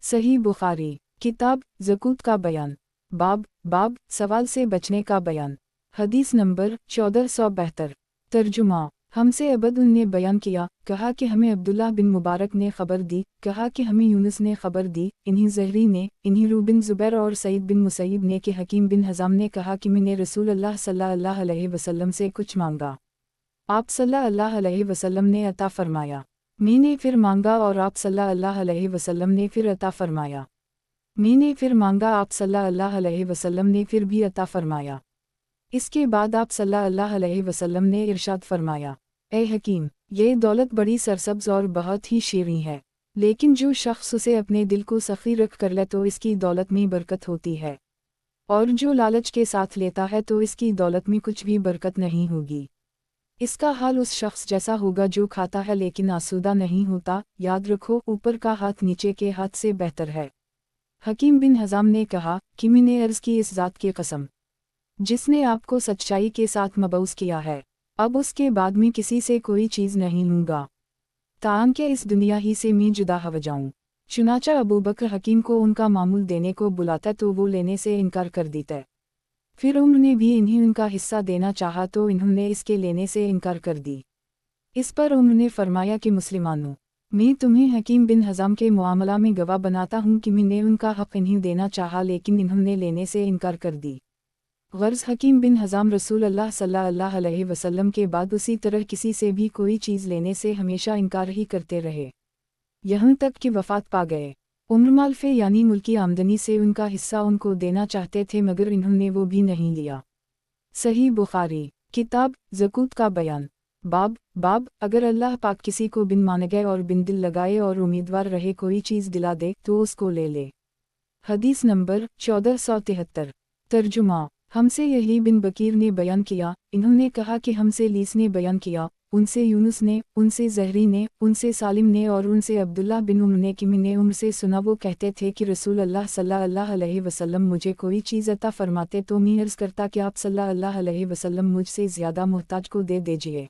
सही बुखारी किताब ज़कूत का बयान बाब सवाल से बचने का बयान। हदीस नंबर 1472। तर्जुमा हमसे अबदुन ने बयान किया, कहा कि हमें अब्दुल्लाह बिन मुबारक ने खबर दी, कहा कि हमें यूनुस ने खबर दी, इन्हीं ज़हरी ने, इन्हीं रू बिन ज़ुबैर और सईद बिन मुसैब ने कि हकीम बिन हज़ाम ने कहा कि मैंने रसूल अल्लाह सल्लल्लाहु अलैहि वसल्लम से कुछ मांगा। आप सल्लल्लाहु अलैहि वसल्लम ने अता फरमाया। मैंने फिर मांगा और आप सल्लल्लाहु अलैहि वसल्लम ने फिर अता फरमाया। मैंने फिर मांगा, आप सल्लल्लाहु अलैहि वसल्लम ने फिर भी अता फरमाया। इसके बाद आप सल्लल्लाहु अलैहि वसल्लम ने इरशाद फरमाया, ए हकीम, ये दौलत बड़ी सरसब्ज़ और बहुत ही शीरीं है, लेकिन जो शख्स उसे अपने दिल को सखी रख कर ले तो इसकी दौलत में बरकत होती है, और जो लालच के साथ लेता है तो इसकी दौलत में कुछ भी बरकत नहीं होगी। इसका हाल उस शख्स जैसा होगा जो खाता है लेकिन आसूदा नहीं होता। याद रखो, ऊपर का हाथ नीचे के हाथ से बेहतर है। हकीम बिन हज़ाम ने कहा कि मैंने अर्ज़ की, इस ज़ात की कसम जिसने आपको सच्चाई के साथ मबऊस किया है, अब उसके बाद में किसी से कोई चीज़ नहीं लूँगा ताकि इस दुनिया ही से मैं जुदा हो जाऊँ। चुनाचा अबू बकर हकीम को उनका मामूल देने को बुलाता तो वो लेने से इनकार कर देता। फिर उन्होंने भी इन्हें उनका हिस्सा देना चाहा तो इन्होंने इसके लेने से इनकार कर दी। इस पर उन्होंने फरमाया कि मुसलमानों, मैं तुम्हें हकीम बिन हज़ाम के मामला में गवाह बनाता हूँ कि मैंने उनका हक़ इन्हें देना चाहा लेकिन इन्होंने लेने से इनकार कर दी। गर्ज़ हकीम बिन हज़ाम रसूल अल्लाह सल्लल्लाहु अलैहि वसल्लम के बाद उसी तरह किसी से भी कोई चीज़ लेने से हमेशा इनकार ही करते रहे, यहाँ तक कि वफ़ात पा गए। उम्र फ़े यानी मुल्की आमदनी से उनका हिस्सा उनको देना चाहते थे मगर इन्होंने वो भी नहीं लिया। सही बुखारी किताब ज़कूत का बयान बाब अगर अल्लाह पाक किसी को बिन माने गए और बिन दिल लगाए और उम्मीदवार रहे कोई चीज़ दिला दे तो उसको ले ले। हदीस नंबर 1473। तर्जुमा हमसे यही बिन बकीर ने बयान किया, इन्होंने कहा कि हमसे लीस ने बयान किया, उनसे यूनुस ने, उनसे ज़हरी ने, उनसे सालिम ने और उनसे अब्दुल्लाह बिन उम्र ने कि मैंने उम्र से सुना वो कहते थे कि रसूल अल्लाह सल्लल्लाहु अलैहि वसल्लम मुझे कोई चीज़ अता फरमाते तो मैं अर्ज़ करता कि आप सल्लल्लाहु अलैहि वसल्लम मुझसे ज़्यादा मोहताज को दे दीजिए,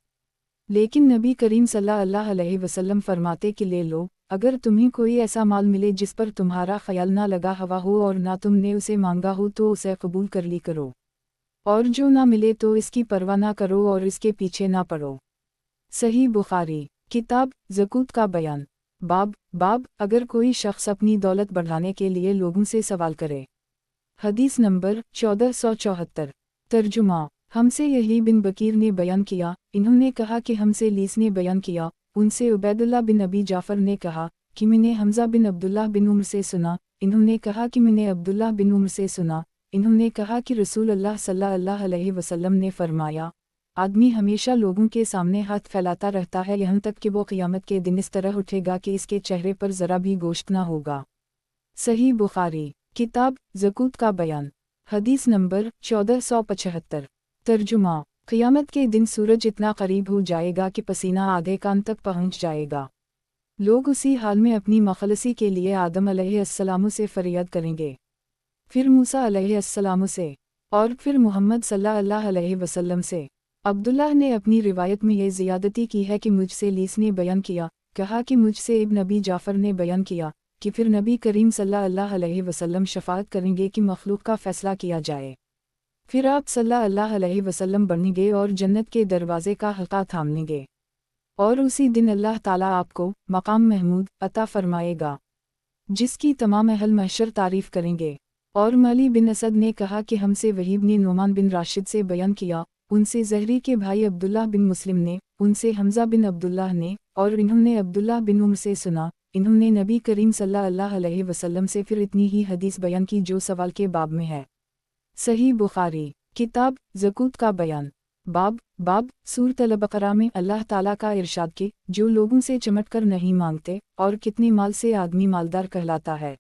लेकिन नबी करीम सल्लल्लाहु अलैहि वसल्लम फरमाते कि ले लो। अगर तुम्हें कोई ऐसा माल मिले जिस पर तुम्हारा ख्याल ना लगा हवा हो और ना तुमने उसे मांगा हो तो उसे कबूल कर ली करो, और जो ना मिले तो इसकी परवाह ना करो और इसके पीछे ना पड़ो। सही बुखारी किताब ज़कूत का बयान बाब अगर कोई शख्स अपनी दौलत बढ़ाने के लिए लोगों से सवाल करे। हदीस नंबर 1474। तर्जुमा हमसे यही बिन बकीर ने बयान किया, इन्होंने कहा कि हमसे लीस ने बयान किया, उनसे उबैदुल्लाह बिन अबी जाफ़र ने कहा कि मैंने हमज़ा बिन अब्दुल्लाह बिन उम्र से सुना, इन्होंने कहा कि मैंने अब्दुल्लाह बिन उम्र से सुना, इन्होंने कहा कि रसूल अल्लाह सल्लल्लाहु अलैहि वसल्लम ने फरमाया, आदमी हमेशा लोगों के सामने हाथ फैलाता रहता है यहाँ तक कि वो क़यामत के दिन इस तरह उठेगा कि इसके चेहरे पर ज़रा भी गोश्त ना होगा। सही बुखारी किताब ज़कूत का बयान। हदीस नंबर 1475। तर्जुमा क़यामत के दिन सूरज इतना करीब हो जाएगा कि पसीना आधे कान तक पहुँच जाएगा। लोग उसी हाल में अपनी मखलसी के लिए आदम अलैहिस्सलाम से फरियाद करेंगे, फिर मूसा अलैहिस्सलाम से, और फिर मोहम्मद सल्लल्लाहु अलैहि वसल्लम से। अब्दुल्लाह ने अपनी रिवायत में ये ज़ियादती की है कि मुझसे लीस ने बयान किया, कहा कि मुझसे इब्न अबी जाफ़र ने बयान किया कि फिर नबी करीम सल्लल्लाहु अलैहि वसल्लम शफ़ाअत करेंगे कि मखलूक का फ़ैसला किया जाए। फिर आप सल्लल्लाहु अलैहि वसल्लम बनेंगे और जन्नत के दरवाज़े का हल्का थामेंगे, और उसी दिन अल्लाह ताला आपको मकाम महमूद अता फ़रमाएगा जिसकी तमाम अहल महशर तारीफ़ करेंगे। और माली बिन असद ने कहा कि हमसे वहीब ने नोमान बिन राशिद से बयान किया, उनसे ज़हरी के भाई अब्दुल्लाह बिन मुस्लिम ने, उनसे हमज़ा बिन अब्दुल्लाह ने, और इन्होंने अब्दुल्लाह बिन उम्र से सुना, इन्होंने नबी करीम सल्लल्लाहु अलैहि वसल्लम से फिर इतनी ही हदीस बयान की जो सवाल के बाब में है। सही बुखारी किताब ज़कूत का बयान बाब सूरत अल-बक़रा में अल्लाह ताला का इरशाद कि जो लोगों से चमट कर नहीं मांगते और कितने माल से आदमी मालदार कहलाता है।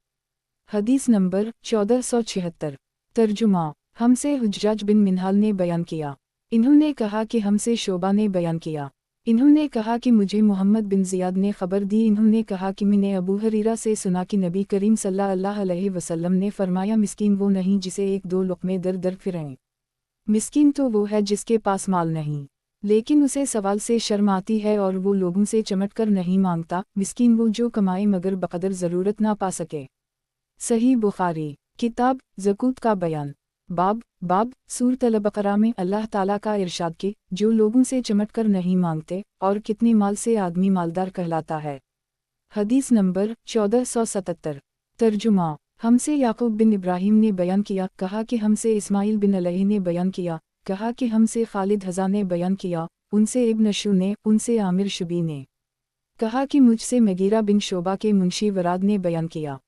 हदीस नंबर 1476। तर्जुमा हमसे हुज्जाज बिन मिन्हाल ने बयान किया, इन्होंने कहा कि हमसे शोबा ने बयान किया, इन्होंने कहा कि मुझे मोहम्मद बिन ज़ियाद ने खबर दी, इन्होंने कहा कि मैंने अबू हरीरा से सुना कि नबी करीम सल्लल्लाहु अलैहि वसल्लम ने फरमाया, मिस्कीन वो नहीं जिसे एक दो लुक़मे दर दर फिरें। मिस्कीन तो वो है जिसके पास माल नहीं, लेकिन उसे सवाल से शर्म आती है और वो लोगों से चमट कर नहीं मांगता। मिस्कीन वो जो कमाए मगर बक़दर ज़रूरत ना पा सके। सही बुखारी किताब ज़कूत का बयान। बाब सूरत अल-बक़रा में अल्लाह ताला का इरशाद कि जो लोगों से चमट कर नहीं मांगते और कितने माल से आदमी मालदार कहलाता है। हदीस नंबर 1477। तर्जुमा। हमसे याकूब बिन इब्राहिम ने बयान किया, कहा कि हमसे इस्माइल बिन अलैहि ने बयान किया, कहा कि हमसे खालिद हज़ा ने बयान किया, उनसे इब्न शू ने, उनसे आमिर शुबी ने कहा कि मुझसे मगीरा बिन शोबा के मुंशी वराद ने बयान किया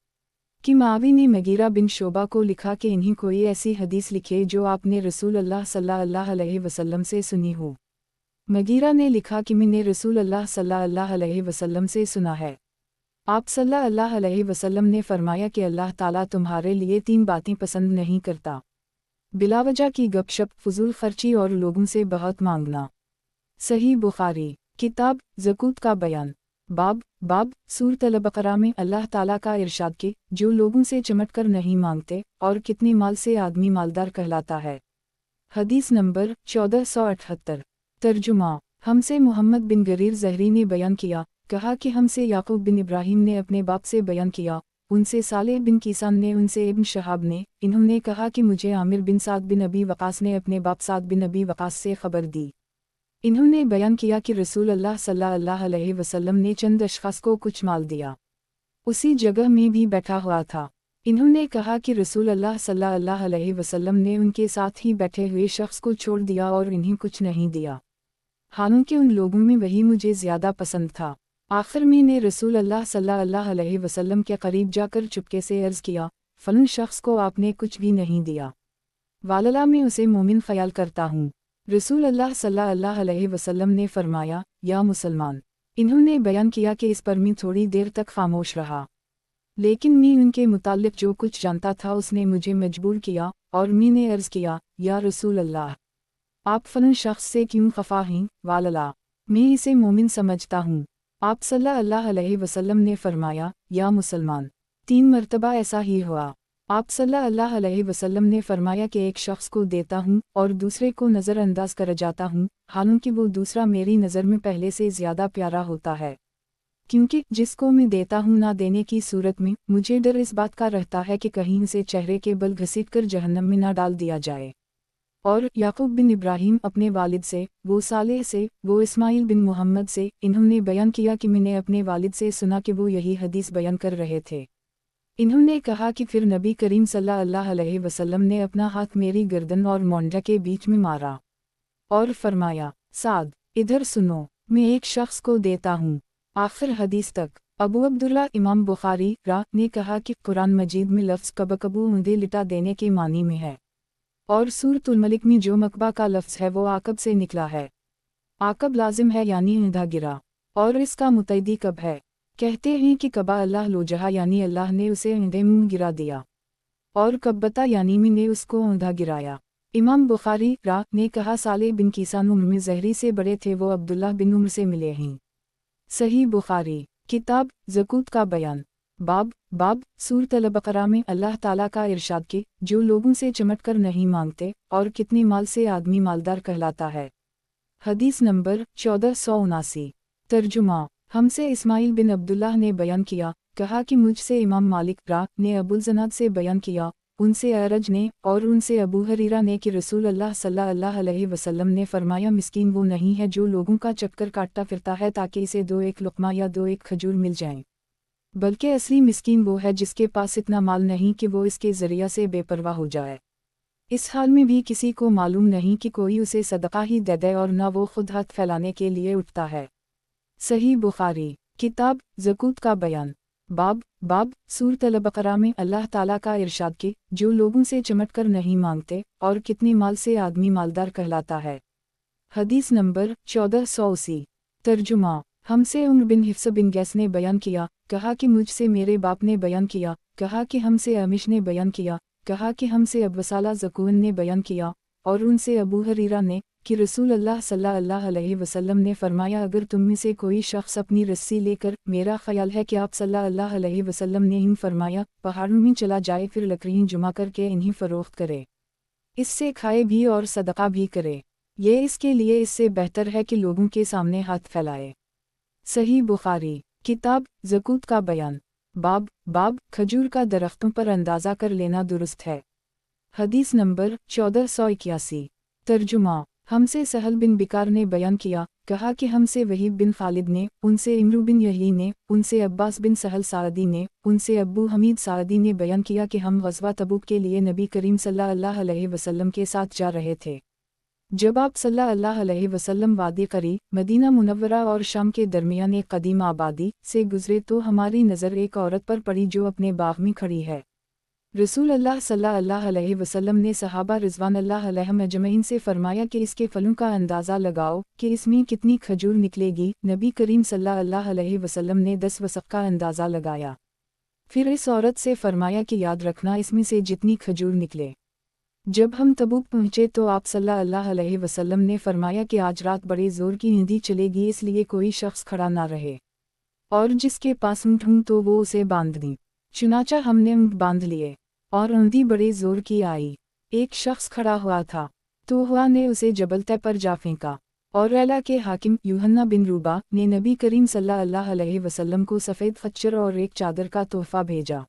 कि मावी ने मगीरा बिन शोबा को लिखा कि इन्हीं कोई ऐसी हदीस लिखे जो आपने रसूल अल्लाह सल्लल्लाहु अलैहि वसल्लम से सुनी हो। मगीरा ने लिखा कि मैंने रसूल अल्लाह सल्लल्लाहु अलैहि वसल्लम से सुना है। आप सल्लल्लाहु अलैहि वसल्लम ने फरमाया कि अल्लाह ताला तुम्हारे लिए 3 बातें पसंद नहीं करता, बिलावजह की गपशप, फजूल खर्ची और लोगों से बहुत मांगना। सही बुखारी किताब ज़कूत का बयान। बाब सूरत अल-बक़रा में अल्लाह ताला का इरशाद कि जो लोगों से चमट कर नहीं मांगते और कितने माल से आदमी मालदार कहलाता है। हदीस नंबर 1478। तर्जुमा। हमसे मोहम्मद बिन गरीर ज़हरी ने बयान किया, कहा कि हमसे याकूब बिन इब्राहिम ने अपने बाप से बयान किया, उनसे सालेह बिन कीसान ने, उनसे इब्न शहाब ने, इन्होंने कहा कि मुझे आमिर बिन साद बिन अबी वक़ास ने अपने बाप साद बिन अबी वक़ास से खबर दी। इन्होंने बयान किया कि रसूल अल्लाह सल्लल्लाहु अलैहि वसल्लम ने चंद अशख़ास को कुछ माल दिया, उसी जगह में भी बैठा हुआ था। इन्होंने कहा कि रसूल अल्लाह सल्लल्लाहु अलैहि वसल्लम ने उनके साथ ही बैठे हुए शख्स को छोड़ दिया और इन्हें कुछ नहीं दिया, हालांकि उन लोगों में वही मुझे ज़्यादा पसंद था। आखिर में ने रसूल अल्लाह सल्लल्लाहु अलैहि वसल्लम के करीब जाकर चुपके से अर्ज़ किया, फ़लन शख्स को आपने कुछ भी नहीं दिया, वालला मैं उसे मोमिन ख्याल करता हूँ। रसूल अल्लाह सल्लल्लाहु अलैहि वसल्लम ने फरमाया, या मुसलमान। इन्होंने बयान किया कि इस पर मैं थोड़ी देर तक खामोश रहा, लेकिन मैं उनके मुताल्लिक़ जो कुछ जानता था उसने मुझे मजबूर किया और मैंने अर्ज़ किया, या रसूल अल्लाह, आप फ़लन शख्स से क्यों खफा हैं? वालला, मैं इसे मोमिन समझता हूँ। आप सल्लल्लाहु अलैहि वसल्लम ने फरमाया, या मुसलमान। 3 मरतबा ऐसा ही हुआ। आप सल्लल्लाहु अलैहि वसल्लम ने फरमाया कि एक शख्स को देता हूँ और दूसरे को नज़रअंदाज कर जाता हूँ, हालांकि वो दूसरा मेरी नज़र में पहले से ज़्यादा प्यारा होता है, क्योंकि जिसको मैं देता हूँ ना देने की सूरत में मुझे डर इस बात का रहता है कि कहीं उसे चेहरे के बल घसीट कर जहन्नम में ना डाल दिया जाए। और याकूब बिन इब्राहिम अपने वालिद से, वो सालेह से, वो इस्माइल बिन मोहम्मद से, इन्होंने बयान किया कि मैंने अपने वालिद से सुना कि वो यही हदीस बयान कर रहे थे। इन्होंने कहा कि फिर नबी करीम सल्लल्लाहु अलैहि वसल्लम ने अपना हाथ मेरी गर्दन और मोंढा के बीच में मारा और फरमाया, साद, इधर सुनो, मैं एक शख्स को देता हूँ। आखिर हदीस तक। अबू अब्दुल्ला इमाम बुखारी ने कहा कि कुरान मजीद में लफ्ज़ कबकबू ऊँधे लिटा देने के मानी में है, और सूरतुल मलिक में जो मकबा का लफ्ज़ है वो आकब से निकला है। आकब लाजिम है यानी ऊँधा गिरा, और इसका मुतैदी कब है। कहते हैं कि कबा अल्लाह लोजहा यानी अल्लाह ने उसे ऊँधे मुँह गिरा दिया, और कब्बता यानी मी ने उसको ऊँधा गिराया। इमाम बुखारी ने कहा, साले बिन कीसान उम्र में ज़हरी से बड़े थे, वो अब्दुल्लाह बिन उम्र से मिले हैं। सही बुखारी किताब ज़कूत का बयान। बाब सूरत अल-बक़रा में अल्लाह ताला का इरशाद कि जो लोगों से चमट कर नहीं मांगते और कितने माल से आदमी मालदार कहलाता है। हदीस नंबर 1479। तर्जुमा। हमसे इस्माइल बिन अब्दुल्लाह ने बयान किया, कहा कि मुझसे इमाम मालिक ने अबुल ज़नाद से बयान किया, उनसे अरज ने और उनसे अबू हरीरा ने कि रसूल अल्लाह सल्लल्लाहु अलैहि वसल्लम ने फरमाया, मिस्कीन वो नहीं है जो लोगों का चक्कर काटता फिरता है ताकि इसे 2 एक लुक़मा या 2 एक खजूर मिल जाएं, बल्कि असली मिस्कीन वो है जिसके पास इतना माल नहीं कि वो इसके ज़रिया से बेपरवाह हो जाए। इस हाल में भी किसी को मालूम नहीं कि कोई उसे सदका ही दे दे और न वो खुद हाथ फैलाने के लिए उठता है। सही बुखारी किताब ज़कूत का बयान। बाब सूरत अल-बक़रा में अल्लाह ताला का इरशाद कि जो लोगों से चमट कर नहीं मांगते और कितने माल से आदमी मालदार कहलाता है। हदीस नंबर 1480। तर्जुमा। हमसे उम्र बिन हिफ्स बिन गैस ने बयान किया, कहा कि मुझसे मेरे बाप ने बयान किया, कहा कि हमसे अमिश ने बयान किया, कहा कि हमसे अबू साला ज़कून ने बयान किया और उनसे अबू हरीरा ने कि रसूल अल्लाह सल्लल्लाहु अलैहि वसल्लम ने फरमाया, अगर तुम में से कोई शख्स अपनी रस्सी लेकर, मेरा ख्याल है कि आप सल्लल्लाहु अलैहि वसल्लम ने ही फरमाया, पहाड़ों में चला जाए, फिर लकड़ियाँ जमा करके इन्हीं फ़रोख्त करे, इससे खाए भी और सदका भी करे, ये इसके लिए इससे बेहतर है कि लोगों के सामने हाथ फैलाए। सही बुखारी किताब ज़कूत का बयान। बाब खजूर का दरख्तों पर अंदाज़ा कर लेना दुरुस्त है। हदीस नंबर 1481। तर्जुमा। हमसे सहल बिन बिकार ने बयान किया, कहा कि हमसे वहीब बिन खालिद ने, उनसे इमरू बिन यही ने, उनसे अब्बास बिन सहल सादी ने, उनसे अब्बू हमीद सादी ने बयान किया कि हम ग़ज़वा तबूक के लिए नबी करीम सल्लल्लाहु अलैहि वसल्लम के साथ जा रहे थे। जब आप सल्लल्लाहु अलैहि वसल्लम वादी करी, मदीना मुनव्वरा और शाम के दरमियान एक कदीम आबादी से गुजरे तो हमारी नज़र एक औरत पर पड़ी जो अपने बाग में खड़ी है। रसूल अल्लाह सल्लल्लाहु अलैहि वसल्लम ने सहाबा रिज़वानुल्लाह अलैहिम अजमईन से फरमाया कि इसके फलों का अंदाज़ा लगाओ कि इसमें कितनी खजूर निकलेगी। नबी करीम सल्लल्लाहु अलैहि वसल्लम ने 10 वसक़ का अंदाज़ा लगाया। फिर इस औरत से फरमाया कि याद रखना इसमें से जितनी खजूर निकले। जब हम तबूक पहुँचे तो आप सल्लल्लाहु अलैहि वसल्लम ने फरमाया कि आज रात बड़े ज़ोर की आंधी चलेगी, इसलिए कोई शख्स खड़ा ना रहे, और जिसके पास ऊँट हो तो वो उसे बांध दी। चुनाचा हमने ऊँट बांध लिए और आंधी बड़े ज़ोर की आई। एक शख्स खड़ा हुआ था तो हुआ ने उसे जबल तय पर जा फेंका, और रैला के हाकिम यूहन्ना बिन रूबा ने नबी करीम सल्लल्लाहु अलैहि वसल्लम को सफ़ेद खच्चर और एक चादर का तोहफ़ा भेजा।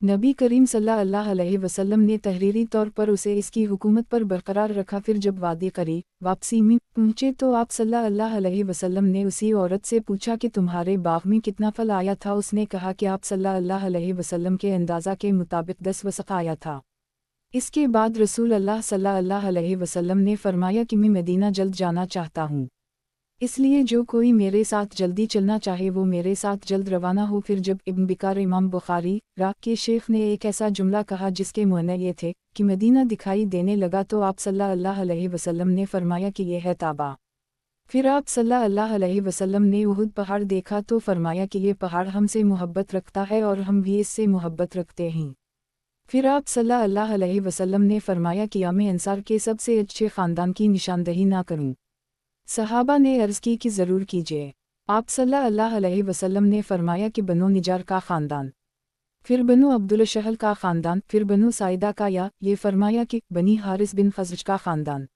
नबी करीम सल्लल्लाहु अलैहि वसल्लम ने तहरीरी तौर पर उसे इसकी हुकूमत पर बरकरार रखा। फिर जब वादी करी वापसी में पहुँचे तो आप सल्लल्लाहु अलैहि वसल्लम ने उसी औरत से पूछा कि तुम्हारे बाग में कितना फल आया था। उसने कहा कि आप सल्लल्लाहु अलैहि वसल्लम के अंदाज़ा के मुताबिक 10 वसक़ आया था। इसके बाद रसूल अल्लाह सल्लल्लाहु अलैहि वसल्लम ने फरमाया कि मैं मदीना जल्द जाना चाहता हूँ, इसलिए जो कोई मेरे साथ जल्दी चलना चाहे वो मेरे साथ जल्द रवाना हो। फिर जब इब्न बिकार इमाम बुखारी के शेख ने एक ऐसा जुमला कहा जिसके माने ये थे कि मदीना दिखाई देने लगा तो आप सल्लल्लाहु अलैहि वसल्लम ने फरमाया कि ये है ताबा। फिर आप सल्लल्लाहु अलैहि वसल्लम ने उहुद पहाड़ देखा तो फरमाया कि ये पहाड़ हमसे मोहब्बत रखता है और हम भी इससे मोहब्बत रखते हैं। फिर आप सल्लल्लाहु अलैहि वसल्लम ने फरमाया कि मैं अंसार के सबसे अच्छे ख़ानदान की निशानदही ना करूं। सहाबा ने अर्ज़ की कि ज़रूर कीजिए। आप सल्लल्लाहु अलैहि वसल्लम ने फरमाया कि बनो निजार का ख़ानदान, फिर बनो अब्दुल शहल का ख़ानदान, फिर बनो साइदा का, या ये फरमाया कि बनी हारिस बिन खज़रज का ख़ानदान,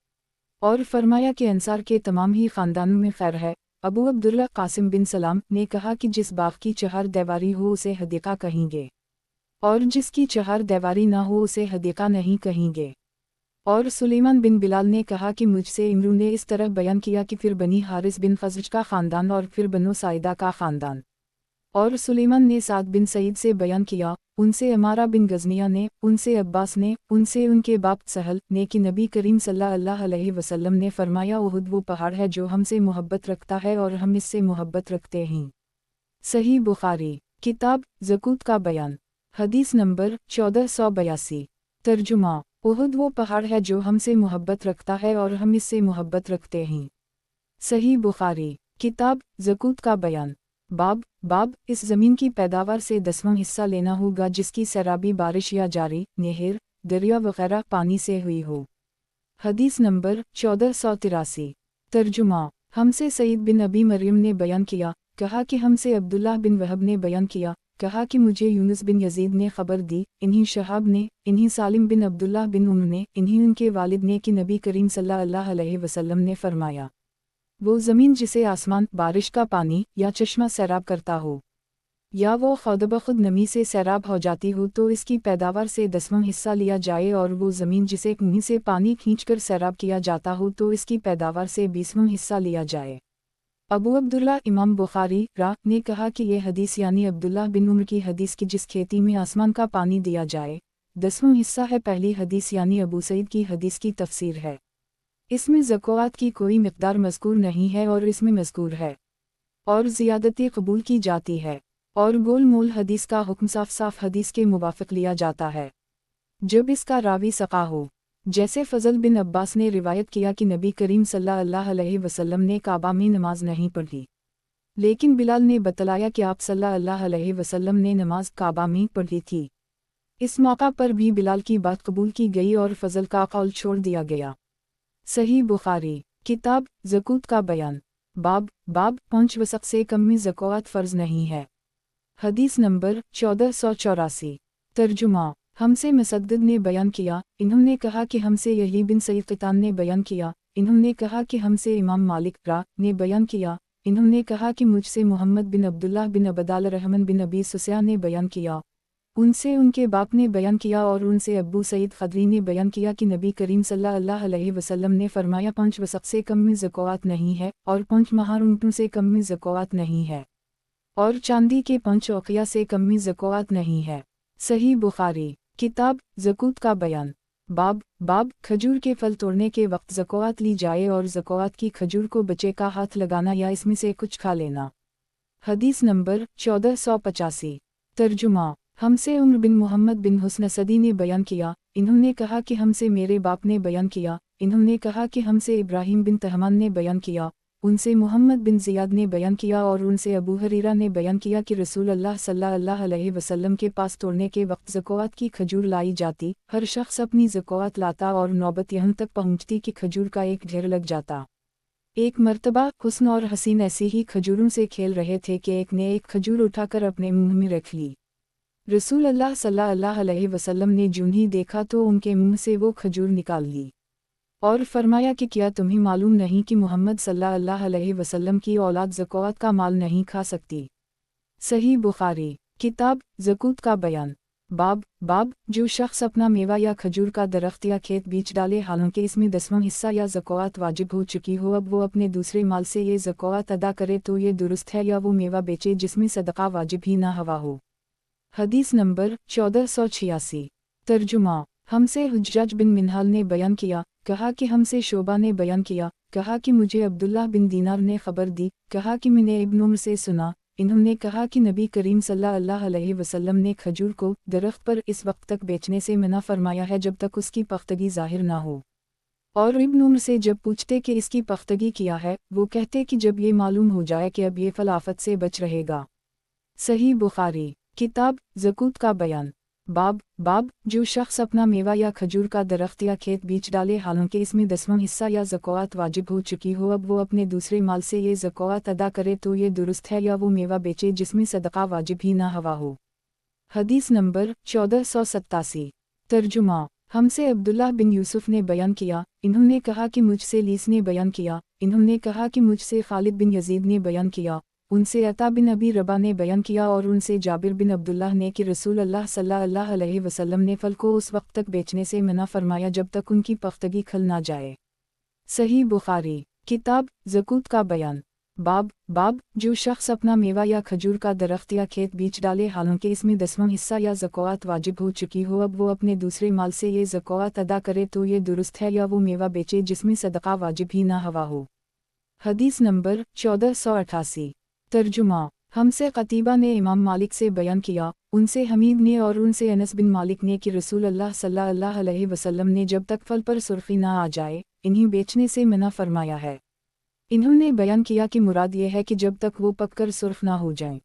और फरमाया कि अंसार के तमाम ही ख़ानदानों में खैर है। अबू अब्दुल्ला कासिम बिन सलाम ने कहा कि जिस बाग की चहार दीवारी हो उसे हदीक़ा कहेंगे, और जिसकी चहार दीवारी ना हो उसे हदीक़ा नहीं कहेंगे। और सुलेमान बिन बिलाल ने कहा कि मुझसे इमरू ने इस तरह बयान किया कि फिर बनी हारिस बिन खज़रज का ख़ानदान और फिर बनो साइदा का ख़ानदान। और सुलेमान ने साद बिन सईद से बयान किया, उनसे अमारा बिन गज़निया ने, उनसे अब्बास ने, उनसे उनके बाप सहल ने कि नबी करीम सल्लल्लाहु अलैहि वसल्लम ने फरमाया, उहुद वो पहाड़ है जो हमसे मोहब्बत रखता है और हम इससे मोहब्बत रखते हैं। सही बुखारी किताब ज़कूत का बयान। हदीस नंबर 1482। तर्जुमा। उहुद वो पहाड़ है जो हमसे मोहब्बत रखता है और हम इससे मोहब्बत रखते हैं। सही बुखारी किताब ज़कूत का बयान। बाब इस ज़मीन की पैदावार से 10वां हिस्सा लेना होगा जिसकी सैराबी बारिश या जारी नहर दरिया वगैरह पानी से हुई हो। हदीस नंबर 1483। तर्जुमा। हमसे सईद बिन अबी मरियम ने बयान किया, कहा कि हमसे अब्दुल्लाह बिन वहब ने बयान किया, कहा कि मुझे यूनुस बिन यजीद ने खबर दी, इन्हीं शहाब ने, इन्हीं सालिम बिन अब्दुल्लाह बिन उम ने, इन्हीं उनके वालिद ने कि नबी करीम सल्लल्लाहु अलैहि वसल्लम ने फरमाया, वो ज़मीन जिसे आसमान बारिश का पानी या चश्मा सैराब करता हो, या वो खुद ब खुद नमी से सैराब हो जाती हो तो इसकी पैदावार से 10वां हिस्सा लिया जाए, और वो ज़मीन जिसे कुएं से पानी खींचकर सैराब किया जाता हो तो इसकी पैदावार से 20वां हिस्सा लिया जाए। अबू अब्दुल्ला इमाम बुखारी ने कहा कि ये हदीस यानी अब्दुल्ला बिन उमर की हदीस की जिस खेती में आसमान का पानी दिया जाए 10वां हिस्सा है, पहली हदीस यानी अबू सईद की हदीस की तफसीर है। इसमें ज़कात की कोई मिक़दार मज़कूर नहीं है और इसमें मज़कूर है और ज़ियादती कबूल की जाती है, और गोल मोल हदीस का हुक्म साफ साफ हदीस के मुवाफ़िक़ लिया जाता है जब इसका रावी सक़ा हो। जैसे फ़ज़ल बिन अब्बास ने रिवायत किया कि नबी करीम सल्लल्लाहु अलैहि वसल्लम ने काबा में नमाज नहीं पढ़ी, लेकिन बिलाल ने बतलाया कि आप सल्लल्लाहु अलैहि वसल्लम ने नमाज काबा में पढ़ी थी। इस मौका पर भी बिलाल की बात कबूल की गई और फजल का कौल छोड़ दिया गया। सही बुखारी किताब ज़कूत का बयान बाब 5 वसक़ से कम में ज़कात फ़र्ज़ नहीं है। हदीस नंबर 1484। तर्जुमा हमसे मुसद्दद ने बयान किया, इन्होंने कहा कि हमसे यही बिन सईद क़ितान ने बयान किया, इन्होंने कहा कि हमसे इमाम मालिक ने बयान किया, इन्होंने कहा कि मुझसे मोहम्मद बिन अब्दुल्लाह बिन अबदाल रहमान बिन अबी सुफ़यान ने बयान किया, उनसे उनके बाप ने बयान किया और उनसे अब्बू सईद ख़दरी ने बयान किया कि नबी करीम सल्लल्लाहु अलैहि वसल्लम ने फरमाया 5 वसक़ से कम में ज़कात नहीं है और 5 महार ऊँटों से कम में ज़कात नहीं है और चांदी के 5 औक़िया से कम में ज़कात नहीं है। सही बुखारी किताब ज़कूत का बयान बाब खजूर के फल तोड़ने के वक्त ज़कात ली जाए और ज़कात की खजूर को बच्चे का हाथ लगाना या इसमें से कुछ खा लेना। हदीस नंबर 1485। तर्जुमा हमसे उम्र बिन मोहम्मद बिन हुस्न सदी ने बयान किया, इन्होंने कहा कि हमसे मेरे बाप ने बयान किया, इन्होंने कहा कि हमसे इब्राहीम बिन तहमान ने बयान किया, उनसे मोहम्मद बिन ज़ियाद ने बयान किया और उनसे अबू हरीरा ने बयान किया कि रसूल अल्लाह सल्लल्लाहु अलैहि वसल्लम के पास तोड़ने के वक्त ज़कात की खजूर लाई जाती, हर शख्स अपनी ज़कात लाता और नौबत यहाँ तक पहुँचती कि खजूर का एक ढेर लग जाता। एक मर्तबा हुस्न और हसीन ऐसी ही खजूरों से खेल रहे थे कि एक ने एक खजूर उठाकर अपने मुंह में रख ली। रसूल अल्लाह सल्लल्लाहु अलैहि वसल्लम ने जूं ही देखा तो उनके मुंह से वो खजूर निकाल ली और फरमाया कि क्या तुम्हें मालूम नहीं कि मोहम्मद सल्लल्लाहु अलैहि वसल्लम की औलाद ज़कात का माल नहीं खा सकती। सही बुखारी किताब ज़कूत का बयान बाब जो शख्स अपना मेवा या खजूर का दरख्त या खेत बीच डाले हालांकि इसमें 10वां हिस्सा या ज़कात वाजिब हो चुकी हो, अब वो अपने दूसरे माल से ये ज़कात अदा करे तो ये दुरुस्त है, या वो मेवा बेचे जिसमें सदका वाजिब ही ना हवा हो। हदीस नंबर 1486। तर्जुमा हमसे हुज्जाज बिन मिनहाल ने बयान किया, कहा कि हमसे शोबा ने बयान किया, कहा कि मुझे अब्दुल्लाह बिन दीनार ने खबर दी, कहा कि मैंने इब्न उम्र से सुना, इन्होंने कहा कि नबी करीम सल्लल्लाहु अलैहि वसल्लम ने खजूर को दरख्त पर इस वक्त तक बेचने से मना फरमाया है जब तक उसकी पख्तगी ज़ाहिर ना हो। और इब्न उम्र से जब पूछते कि इसकी पख्तगी किया है, वो कहते कि जब ये मालूम हो जाए कि अब ये फल आफत से बच रहेगा। सही बुखारी किताब ज़कूत का बयान बाब जो शख्स अपना मेवा या खजूर का दरख्त या खेत बीच डाले हालांकि इसमें 10वां हिस्सा या ज़कात वाजिब हो चुकी हो, अब वो अपने दूसरे माल से ये ज़कात अदा करे तो ये दुरुस्त है, या वो मेवा बेचे जिसमें सदका वाजिब ही ना हवा हो। हदीस नंबर 1487। तर्जुमा हमसे अब्दुल्लाह बिन यूसुफ ने बयान किया, इन्होंने कहा कि मुझसे लीस ने बयान किया, इन्होंने कहा कि मुझसे खालिद बिन यजीद ने बयान किया, उनसे अता बिन अबी रबा ने बयान किया और उनसे जाबिर बिन अब्दुल्लाह ने कि रसूल अल्लाह सल्लल्लाहु अलैहि वसल्लम ने फल को उस वक्त तक बेचने से मना फरमाया जब तक उनकी पख्तगी खल ना जाए। सही बुखारी किताब ज़कूत का बयान बाब जो शख्स अपना मेवा या खजूर का दरख्त या खेत बीच डाले हालांकि इसमें 10वां हिस्सा या ज़कात वाजिब हो चुकी हो, अब वो अपने दूसरे माल से ये ज़कात अदा करे तो ये दुरुस्त है, या वो मेवा बेचे जिसमें सदका वाजिब ही ना हवा हो। हदीस नंबर 1488। तर्जुमा हमसे क़तीबा ने इमाम मालिक से बयान किया, उनसे हमीद ने और उनसे अनस बिन मालिक ने कि रसूल अल्लाह सल्लल्लाहु अलैहि वसल्लम ने जब तक फल पर सुर्खी ना आ जाए इन्हीं बेचने से मना फरमाया है। इन्होंने बयान किया कि मुराद ये है कि जब तक वो पककर सुर्ख ना हो जाएं।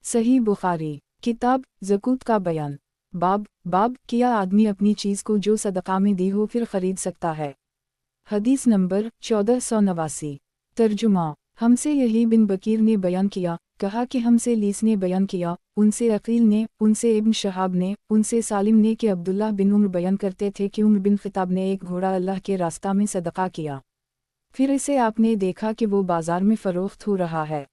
सही बुखारी किताब ज़कूत का बयान बाब किया आदमी अपनी चीज़ को जो सदका में दी हो फिर ख़रीद सकता है। हदीस नंबर 1489। तर्जुमा हमसे यही बिन बकीर ने बयान किया, कहा कि हमसे लीस ने बयान किया, उनसे अकील ने, उनसे इब्न शहाब ने, उनसे सालिम ने कि अब्दुल्लाह बिन उम्र बयान करते थे कि उम्र बिन खिताब ने एक घोड़ा अल्लाह के रास्ता में सदका किया, फिर इसे आपने देखा कि वो बाजार में फ़रोख्त हो रहा है,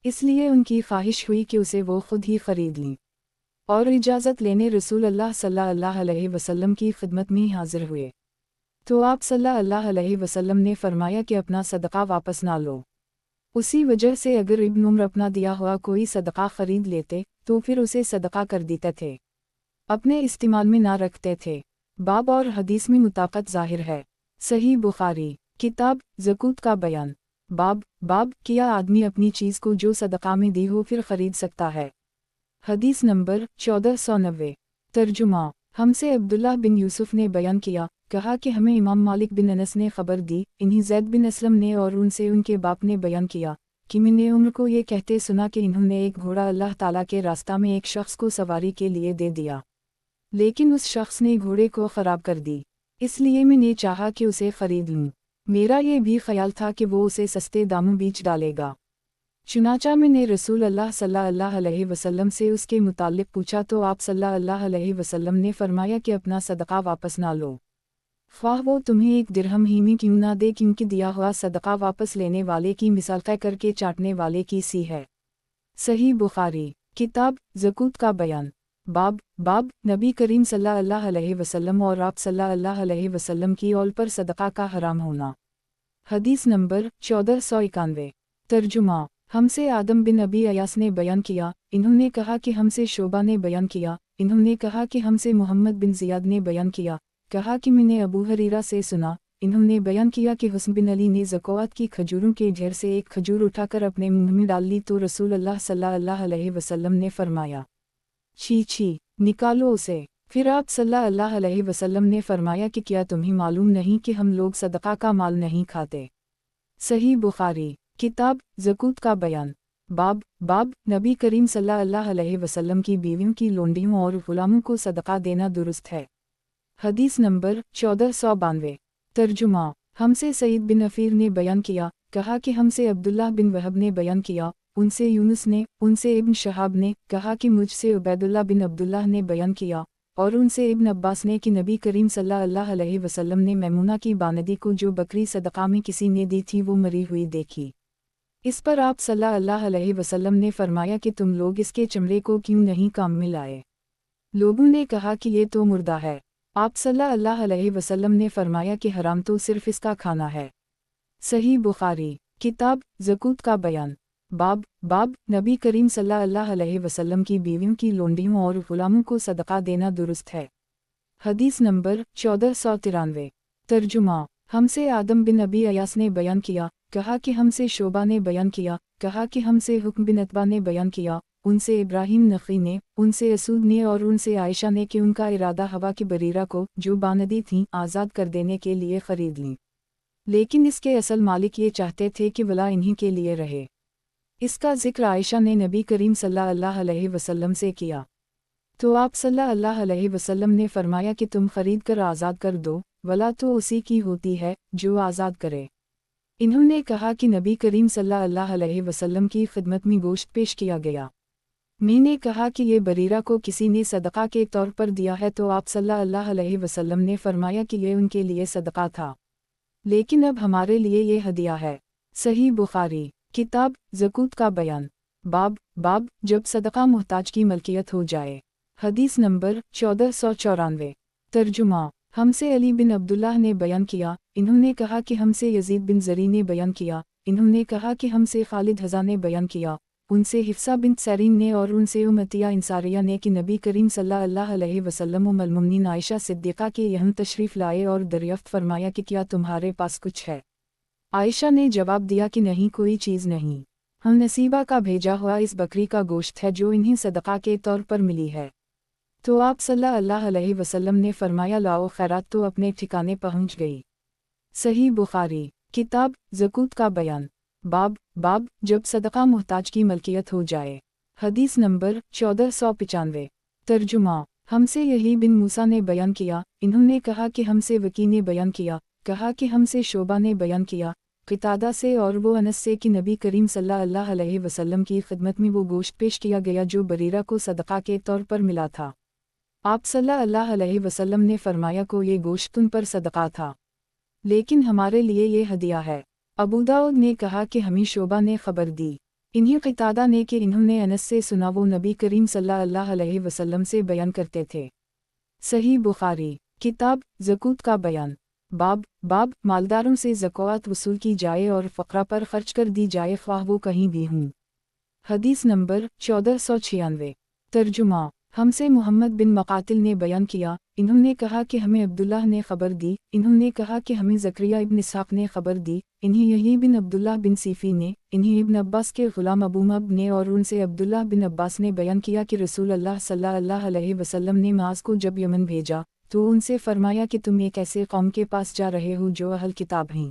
इसलिए उनकी ख्वाहिश हुई कि उसे वो खुद ही खरीद लें और इजाज़त लेने रसूल अल्लाह सल्लल्लाहु अलैहि वसल्लम की खिदमत में हाजिर हुए, तो आप सल्लल्लाहु अलैहि वसल्लम ने फरमाया कि अपना सदका वापस ना लो। उसी वजह से अगर इब्न उम्र अपना दिया हुआ कोई सदका खरीद लेते तो फिर उसे सदका कर देते थे, अपने इस्तेमाल में ना रखते थे। बाब और हदीस में मुताक़त ज़ाहिर है। सही बुखारी किताब ज़कूत का बयान बाब किया आदमी अपनी चीज़ को जो सदका में दी हो फिर खरीद सकता है। हदीस नंबर 1490। तर्जुमा हमसे अब्दुल्लाह बिन यूसुफ ने बयान किया, कहा कि हमें इमाम मालिक बिन अनस ने खबर दी, इन्हीं ज़ैद बिन असलम ने और उनसे उनके बाप ने बयान किया कि मैंने उम्र को ये कहते सुना कि इन्होंने एक घोड़ा अल्लाह ताला के रास्ता में एक शख्स को सवारी के लिए दे दिया, لیکن اس شخص نے گھوڑے کو خراب کر دی، اس لیے میں نے چاہا کہ اسے خرید لوں۔ میرا یہ بھی خیال تھا کہ وہ اسے سستے داموں بیچ ڈالے گا۔ چنانچہ میں نے رسول اللہ صلی اللہ علیہ وسلم سے اس کے متعلق پوچھا تو آپ صلی اللہ علیہ وسلم نے فرمایا کہ اپنا صدقہ واپس نہ لو، خواہ وہ تمہیں ایک درہم ہی میں کیوں نہ دے، کیونکہ دیا ہوا صدقہ واپس لینے والے کی مثال قے کر کے چاٹنے والے کی سی ہے۔ صحیح بخاری، کتاب زکوۃ کا بیان، باب نبی کریم صلی اللہ علیہ وسلم اور آپ صلی اللہ علیہ وسلم کی اول پر صدقہ کا حرام ہونا۔ حدیث نمبر 1491۔ ترجمہ: ہم سے آدم بن ابی ایاس نے بیان کیا، انہوں نے کہا کہ ہم سے شعبہ نے بیان کیا، انہوں نے کہا کہ ہم سے محمد بن زیاد نے بیان کیا، کہا کہ میں نے ابو ہریرہ سے سنا، انہوں نے بیان کیا کہ حسن بن علی نے زکوٰۃ کی کھجوروں کے ڈھیر سے ایک کھجور اٹھا کر اپنے منہ میں ڈال لی تو رسول اللہ صلی اللہ علیہ وسلم نے فرمایا، چھی چھی، نکالو اسے۔ پھر آپ صلی اللہ علیہ وسلم نے فرمایا کہ کیا تمہیں معلوم نہیں کہ ہم لوگ صدقہ کا مال نہیں کھاتے؟ صحیح بخاری، کتاب زکوۃ کا بیان، باب نبی کریم صلی اللہ علیہ وسلم کی بیویوں کی لونڈیوں اور غلاموں کو صدقہ دینا درست ہے۔ حدیث نمبر 1492۔ ترجمہ: ہم سے سعید بن عفیر نے بیان کیا، کہا کہ ہم سے عبداللہ بن وہب نے بیان کیا، ان سے یونس نے، ان سے ابن شہاب نے، کہا کہ مجھ سے عبیداللہ بن عبداللہ نے بیان کیا، اور ان سے ابن عباس نے کہ نبی کریم صلی اللہ علیہ وسلم نے میمونہ کی باندی کو جو بکری صدقہ میں کسی نے دی تھی وہ مری ہوئی دیکھی۔ اس پر آپ صلی اللہ علیہ وسلم نے فرمایا کہ تم لوگ اس کے چمڑے کو کیوں نہیں کام میں لائے؟ لوگوں نے کہا کہ یہ تو مردہ ہے۔ آپ صلی اللہ علیہ وسلم نے فرمایا کہ حرام تو صرف اس کا کھانا ہے۔ صحیح بخاری، کتاب زکوۃ کا بیان، باب نبی کریم صلی اللہ علیہ وسلم کی بیویوں کی لونڈیوں اور غلاموں کو صدقہ دینا درست ہے۔ حدیث نمبر 1493۔ ترجمہ: ہم سے آدم بن ابی ایاس نے بیان کیا، کہا کہ ہم سے شعبہ نے بیان کیا، کہا کہ ہم سے حکم بن عتبہ نے بیان کیا، ان سے ابراہیم نخعی نے، ان سے اسود نے اور ان سے عائشہ نے کہ ان کا ارادہ ہوا کہ بریرہ کو، جو باندی تھیں، آزاد کر دینے کے لیے خرید لیں، لیکن اس کے اصل مالک یہ چاہتے تھے کہ ولا انہی کے لیے رہے۔ اس کا ذکر عائشہ نے نبی کریم صلی اللہ علیہ وسلم سے کیا، تو آپ صلی اللہ علیہ وسلم نے فرمایا کہ تم خرید کر آزاد کر دو، ولا تو اسی کی ہوتی ہے جو آزاد کرے۔ انہوں نے کہا کہ نبی کریم صلی اللہ علیہ وسلم کی خدمت میں گوشت پیش کیا گیا۔ میں نے کہا کہ یہ بریرہ کو کسی نے صدقہ کے طور پر دیا ہے تو آپ صلی اللہ علیہ وسلم نے فرمایا کہ یہ ان کے لیے صدقہ تھا، لیکن اب ہمارے لیے یہ ہدیہ ہے۔ صحیح بخاری، کتاب زکوۃ کا بیان، باب جب صدقہ محتاج کی ملکیت ہو جائے۔ حدیث نمبر 1494۔ ترجمہ: ہم سے علی بن عبداللہ نے بیان کیا، انہوں نے کہا کہ ہم سے یزید بن زری نے بیان کیا، انہوں نے کہا کہ ہم سے خالد حذا نے بیان کیا، ان سے حفصہ بنت سیرین نے اور ان سے عطیہ انصاریہ نے کہ نبی کریم صلی اللہ علیہ وسلم ام المؤمنین عائشہ صدیقہ کے یہاں تشریف لائے اور دریافت فرمایا کہ کیا تمہارے پاس کچھ ہے؟ عائشہ نے جواب دیا کہ نہیں، کوئی چیز نہیں، ہم نصیبہ کا بھیجا ہوا اس بکری کا گوشت ہے جو انہیں صدقہ کے طور پر ملی ہے۔ تو آپ صلی اللہ علیہ وسلم نے فرمایا لاؤ، خیرات تو اپنے ٹھکانے پہنچ گئی۔ صحیح بخاری، کتاب زکوۃ کا بیان، باب جب صدقہ محتاج کی ملکیت ہو جائے۔ حدیث نمبر 1495۔ ترجمہ: ہم سے یحییٰ بن موسیٰ نے بیان کیا، انہوں نے کہا کہ ہم سے وکیع نے بیان کیا، کہا کہ ہم سے شعبہ نے بیان کیا، قتادہ سے اور وہ انس سے کہ نبی کریم صلی اللہ علیہ وسلم کی خدمت میں وہ گوشت پیش کیا گیا جو بریرہ کو صدقہ کے طور پر ملا تھا۔ آپ صلی اللہ علیہ وسلم نے فرمایا کو یہ گوشت ان پر صدقہ تھا، لیکن ہمارے لیے یہ ہدیہ ہے۔ ابو داؤد نے کہا کہ ہمیں شعبہ نے خبر دی، انہیں قتادہ نے کہ انہوں نے انس سے سنا، وہ نبی کریم صلی اللہ علیہ وسلم سے بیان کرتے تھے۔ صحیح بخاری، کتاب زکوۃ کا بیان، باب مالداروں سے زکوٰۃ وصول کی جائے اور فقراء پر خرچ کر دی جائے خواہ وہ کہیں بھی ہوں۔ حدیث نمبر 1496۔ ترجمہ: ہم سے محمد بن مقاتل نے بیان کیا، انہوں نے کہا کہ ہمیں عبداللہ نے خبر دی، انہوں نے کہا کہ ہمیں زکریا ابن اسحاق نے خبر دی، انہیں یحییٰ بن عبداللہ بن سیفی نے، انہیں ابن عباس کے غلام ابو مہب نے، اور ان سے عبداللہ بن عباس نے بیان کیا کہ رسول اللہ صلی اللہ علیہ وسلم نے معاذ کو جب یمن بھیجا تو ان سے فرمایا کہ تم ایک ایسے قوم کے پاس جا رہے ہو جو اہل کتاب ہیں،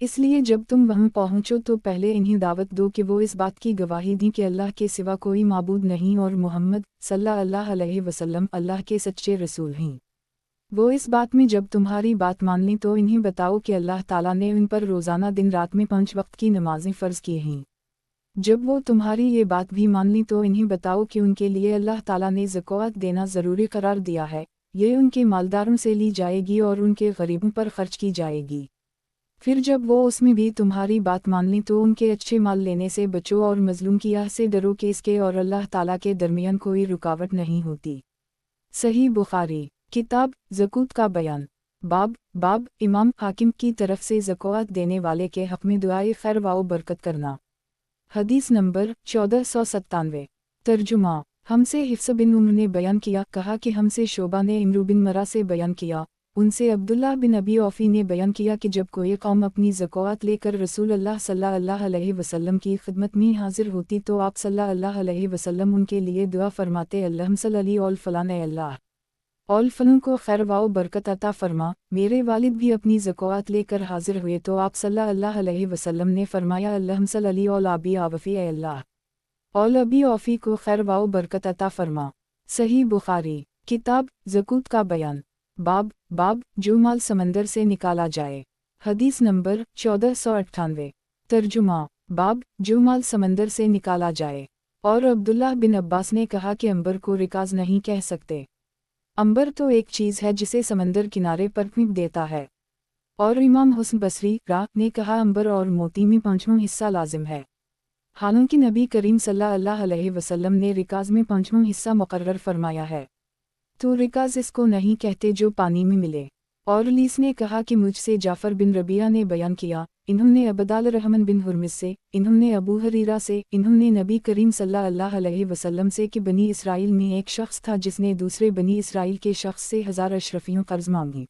اس لیے جب تم وہاں پہنچو تو پہلے انہیں دعوت دو کہ وہ اس بات کی گواہی دیں کہ اللہ کے سوا کوئی معبود نہیں اور محمد صلی اللہ علیہ وسلم اللہ کے سچے رسول ہیں۔ وہ اس بات میں جب تمہاری بات مان لیں تو انہیں بتاؤ کہ اللہ تعالیٰ نے ان پر روزانہ دن رات میں 5 وقت کی نمازیں فرض کی ہیں۔ جب وہ تمہاری یہ بات بھی مان لیں تو انہیں بتاؤ کہ ان کے لیے اللہ تعالیٰ نے زکوٰۃ دینا ضروری قرار دیا ہے، یہ ان کے مالداروں سے لی جائے گی اور ان کے غریبوں پر خرچ کی جائے گی۔ پھر جب وہ اس میں بھی تمہاری بات مان لیں تو ان کے اچھے مال لینے سے بچو اور مظلوم کی آہ سے ڈرو کہ اس کے اور اللہ تعالیٰ کے درمیان کوئی رکاوٹ نہیں ہوتی۔ صحیح بخاری، کتاب زکوٰۃ کا بیان، باب امام حاکم کی طرف سے زکوٰۃ دینے والے کے حق میں دعائے خیر و برکت کرنا۔ حدیث نمبر 1497۔ ترجمہ، ہم سے حفص بن عمر نے بیان کیا، کہا کہ ہم سے شعبہ نے عمرو بن مرہ سے بیان کیا، ان سے عبداللہ بن ابی اوفی نے بیان کیا کہ جب کوئی قوم اپنی زکوٰۃ لے کر رسول اللہ صلی اللہ علیہ وسلم کی خدمت میں حاضر ہوتی تو آپ صلی اللہ علیہ وسلم ان کے لیے دعا فرماتے، اللہم صلی علی اول فلان، اے اللہ اول فلان کو خیر و برکت عطا فرما۔ میرے والد بھی اپنی زکوٰۃ لے کر حاضر ہوئے تو آپ صلی اللہ علیہ وسلم نے فرمایا، اللہم صلی علی اول ابی اوفی، اے اللہ اول ابی اوفی کو خیر و برکت عطا فرما۔ صحیح بخاری، کتاب زکوٰۃ کا بیان، باب جو مال سمندر سے نکالا جائے۔ حدیث نمبر 1498۔ ترجمہ، باب جو مال سمندر سے نکالا جائے۔ اور عبداللہ بن عباس نے کہا کہ عنبر کو رکاز نہیں کہہ سکتے۔ عنبر تو ایک چیز ہے جسے سمندر کنارے پر پھینک دیتا ہے۔ اور امام حسن بصری نے کہا عنبر اور موتی میں 5واں حصہ لازم ہے، حالانکہ نبی کریم صلی اللہ علیہ وسلم نے رکاز میں 5واں حصہ مقرر فرمایا ہے، تو رکاز اس کو نہیں کہتے جو پانی میں ملے۔ اور لیس نے کہا کہ مجھ سے جعفر بن ربیعہ نے بیان کیا، انہوں نے عبدال الرحمن بن ہرمز سے، انہوں نے ابو ہریرہ سے، انہوں نے نبی کریم صلی اللہ علیہ وسلم سے کہ بنی اسرائیل میں ایک شخص تھا جس نے دوسرے بنی اسرائیل کے شخص سے 1000 اشرفیوں قرض مانگی،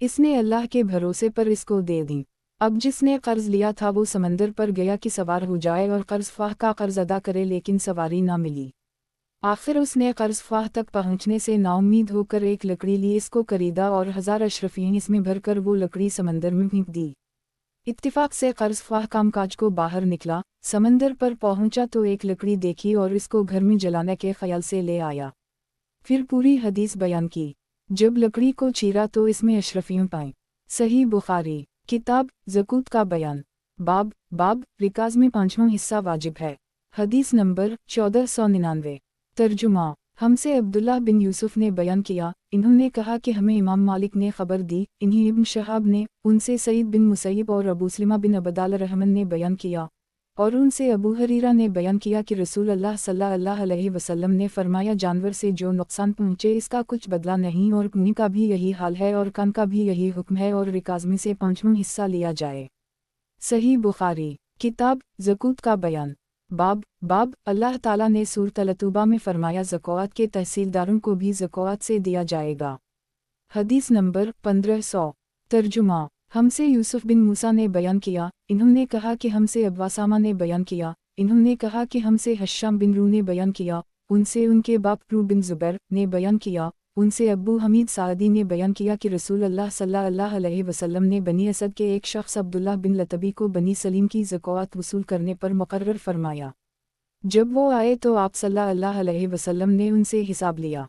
اس نے اللہ کے بھروسے پر اس کو دے دیں۔ اب جس نے قرض لیا تھا وہ سمندر پر گیا کہ سوار ہو جائے اور قرض خواہ کا قرض ادا کرے، لیکن سواری نہ ملی۔ آخر اس نے قرض خواہ تک پہنچنے سے نا امید ہو کر ایک لکڑی لی، اس کو خریدا اور 1000 اشرفیاں اس میں بھر کر وہ لکڑی سمندر میں پھینک دی۔ اتفاق سے قرض خواہ کام کاج کو باہر نکلا، سمندر پر پہنچا تو ایک لکڑی دیکھی اور اس کو گھر میں جلانے کے خیال سے لے آیا۔ پھر پوری حدیث بیان کی۔ جب لکڑی کو چیرا تو اس میں اشرفیاں پائیں۔ صحیح بخاری، کتاب زکوٰۃ کا بیان، باب رکاز میں 5واں حصہ واجب ہے۔ حدیث نمبر 1499۔ ترجمہ، ہم سے عبداللہ بن یوسف نے بیان کیا، انہوں نے کہا کہ ہمیں امام مالک نے خبر دی، انہیں ابن شہاب نے، ان سے سعید بن مسیب اور ابو سلمہ بن عبدال الرحمن نے بیان کیا، اور ان سے ابو ہریرہ نے بیان کیا کہ رسول اللہ صلی اللہ علیہ وسلم نے فرمایا، جانور سے جو نقصان پہنچے اس کا کچھ بدلہ نہیں، اور کنی کا بھی یہی حال ہے اور کان کا بھی یہی حکم ہے، اور رکاز میں سے 5واں حصہ لیا جائے۔ صحیح بخاری، کتاب زکوٰۃ کا بیان، باب اللہ تعالیٰ نے سورۃ التوبہ میں فرمایا، زکوٰۃ کے تحصیلداروں کو بھی زکوٰۃ سے دیا جائے گا۔ حدیث نمبر 1500۔ ترجمہ، ہم سے یوسف بن موسیٰ نے بیان کیا، انہوں نے کہا کہ ہم سے ابو اسامہ نے بیان کیا، انہوں نے کہا کہ ہم سے ہشام بن رو نے بیان کیا، ان سے ان کے باپ رو بن زبیر نے بیان کیا، ان سے ابو حمید سعدی نے بیان کیا کہ رسول اللہ صلی اللہ علیہ وسلم نے بنی اسد کے ایک شخص عبداللہ بن لتبی کو بنی سلیم کی زکوٰۃ وصول کرنے پر مقرر فرمایا۔ جب وہ آئے تو آپ صلی اللہ علیہ وسلم نے ان سے حساب لیا۔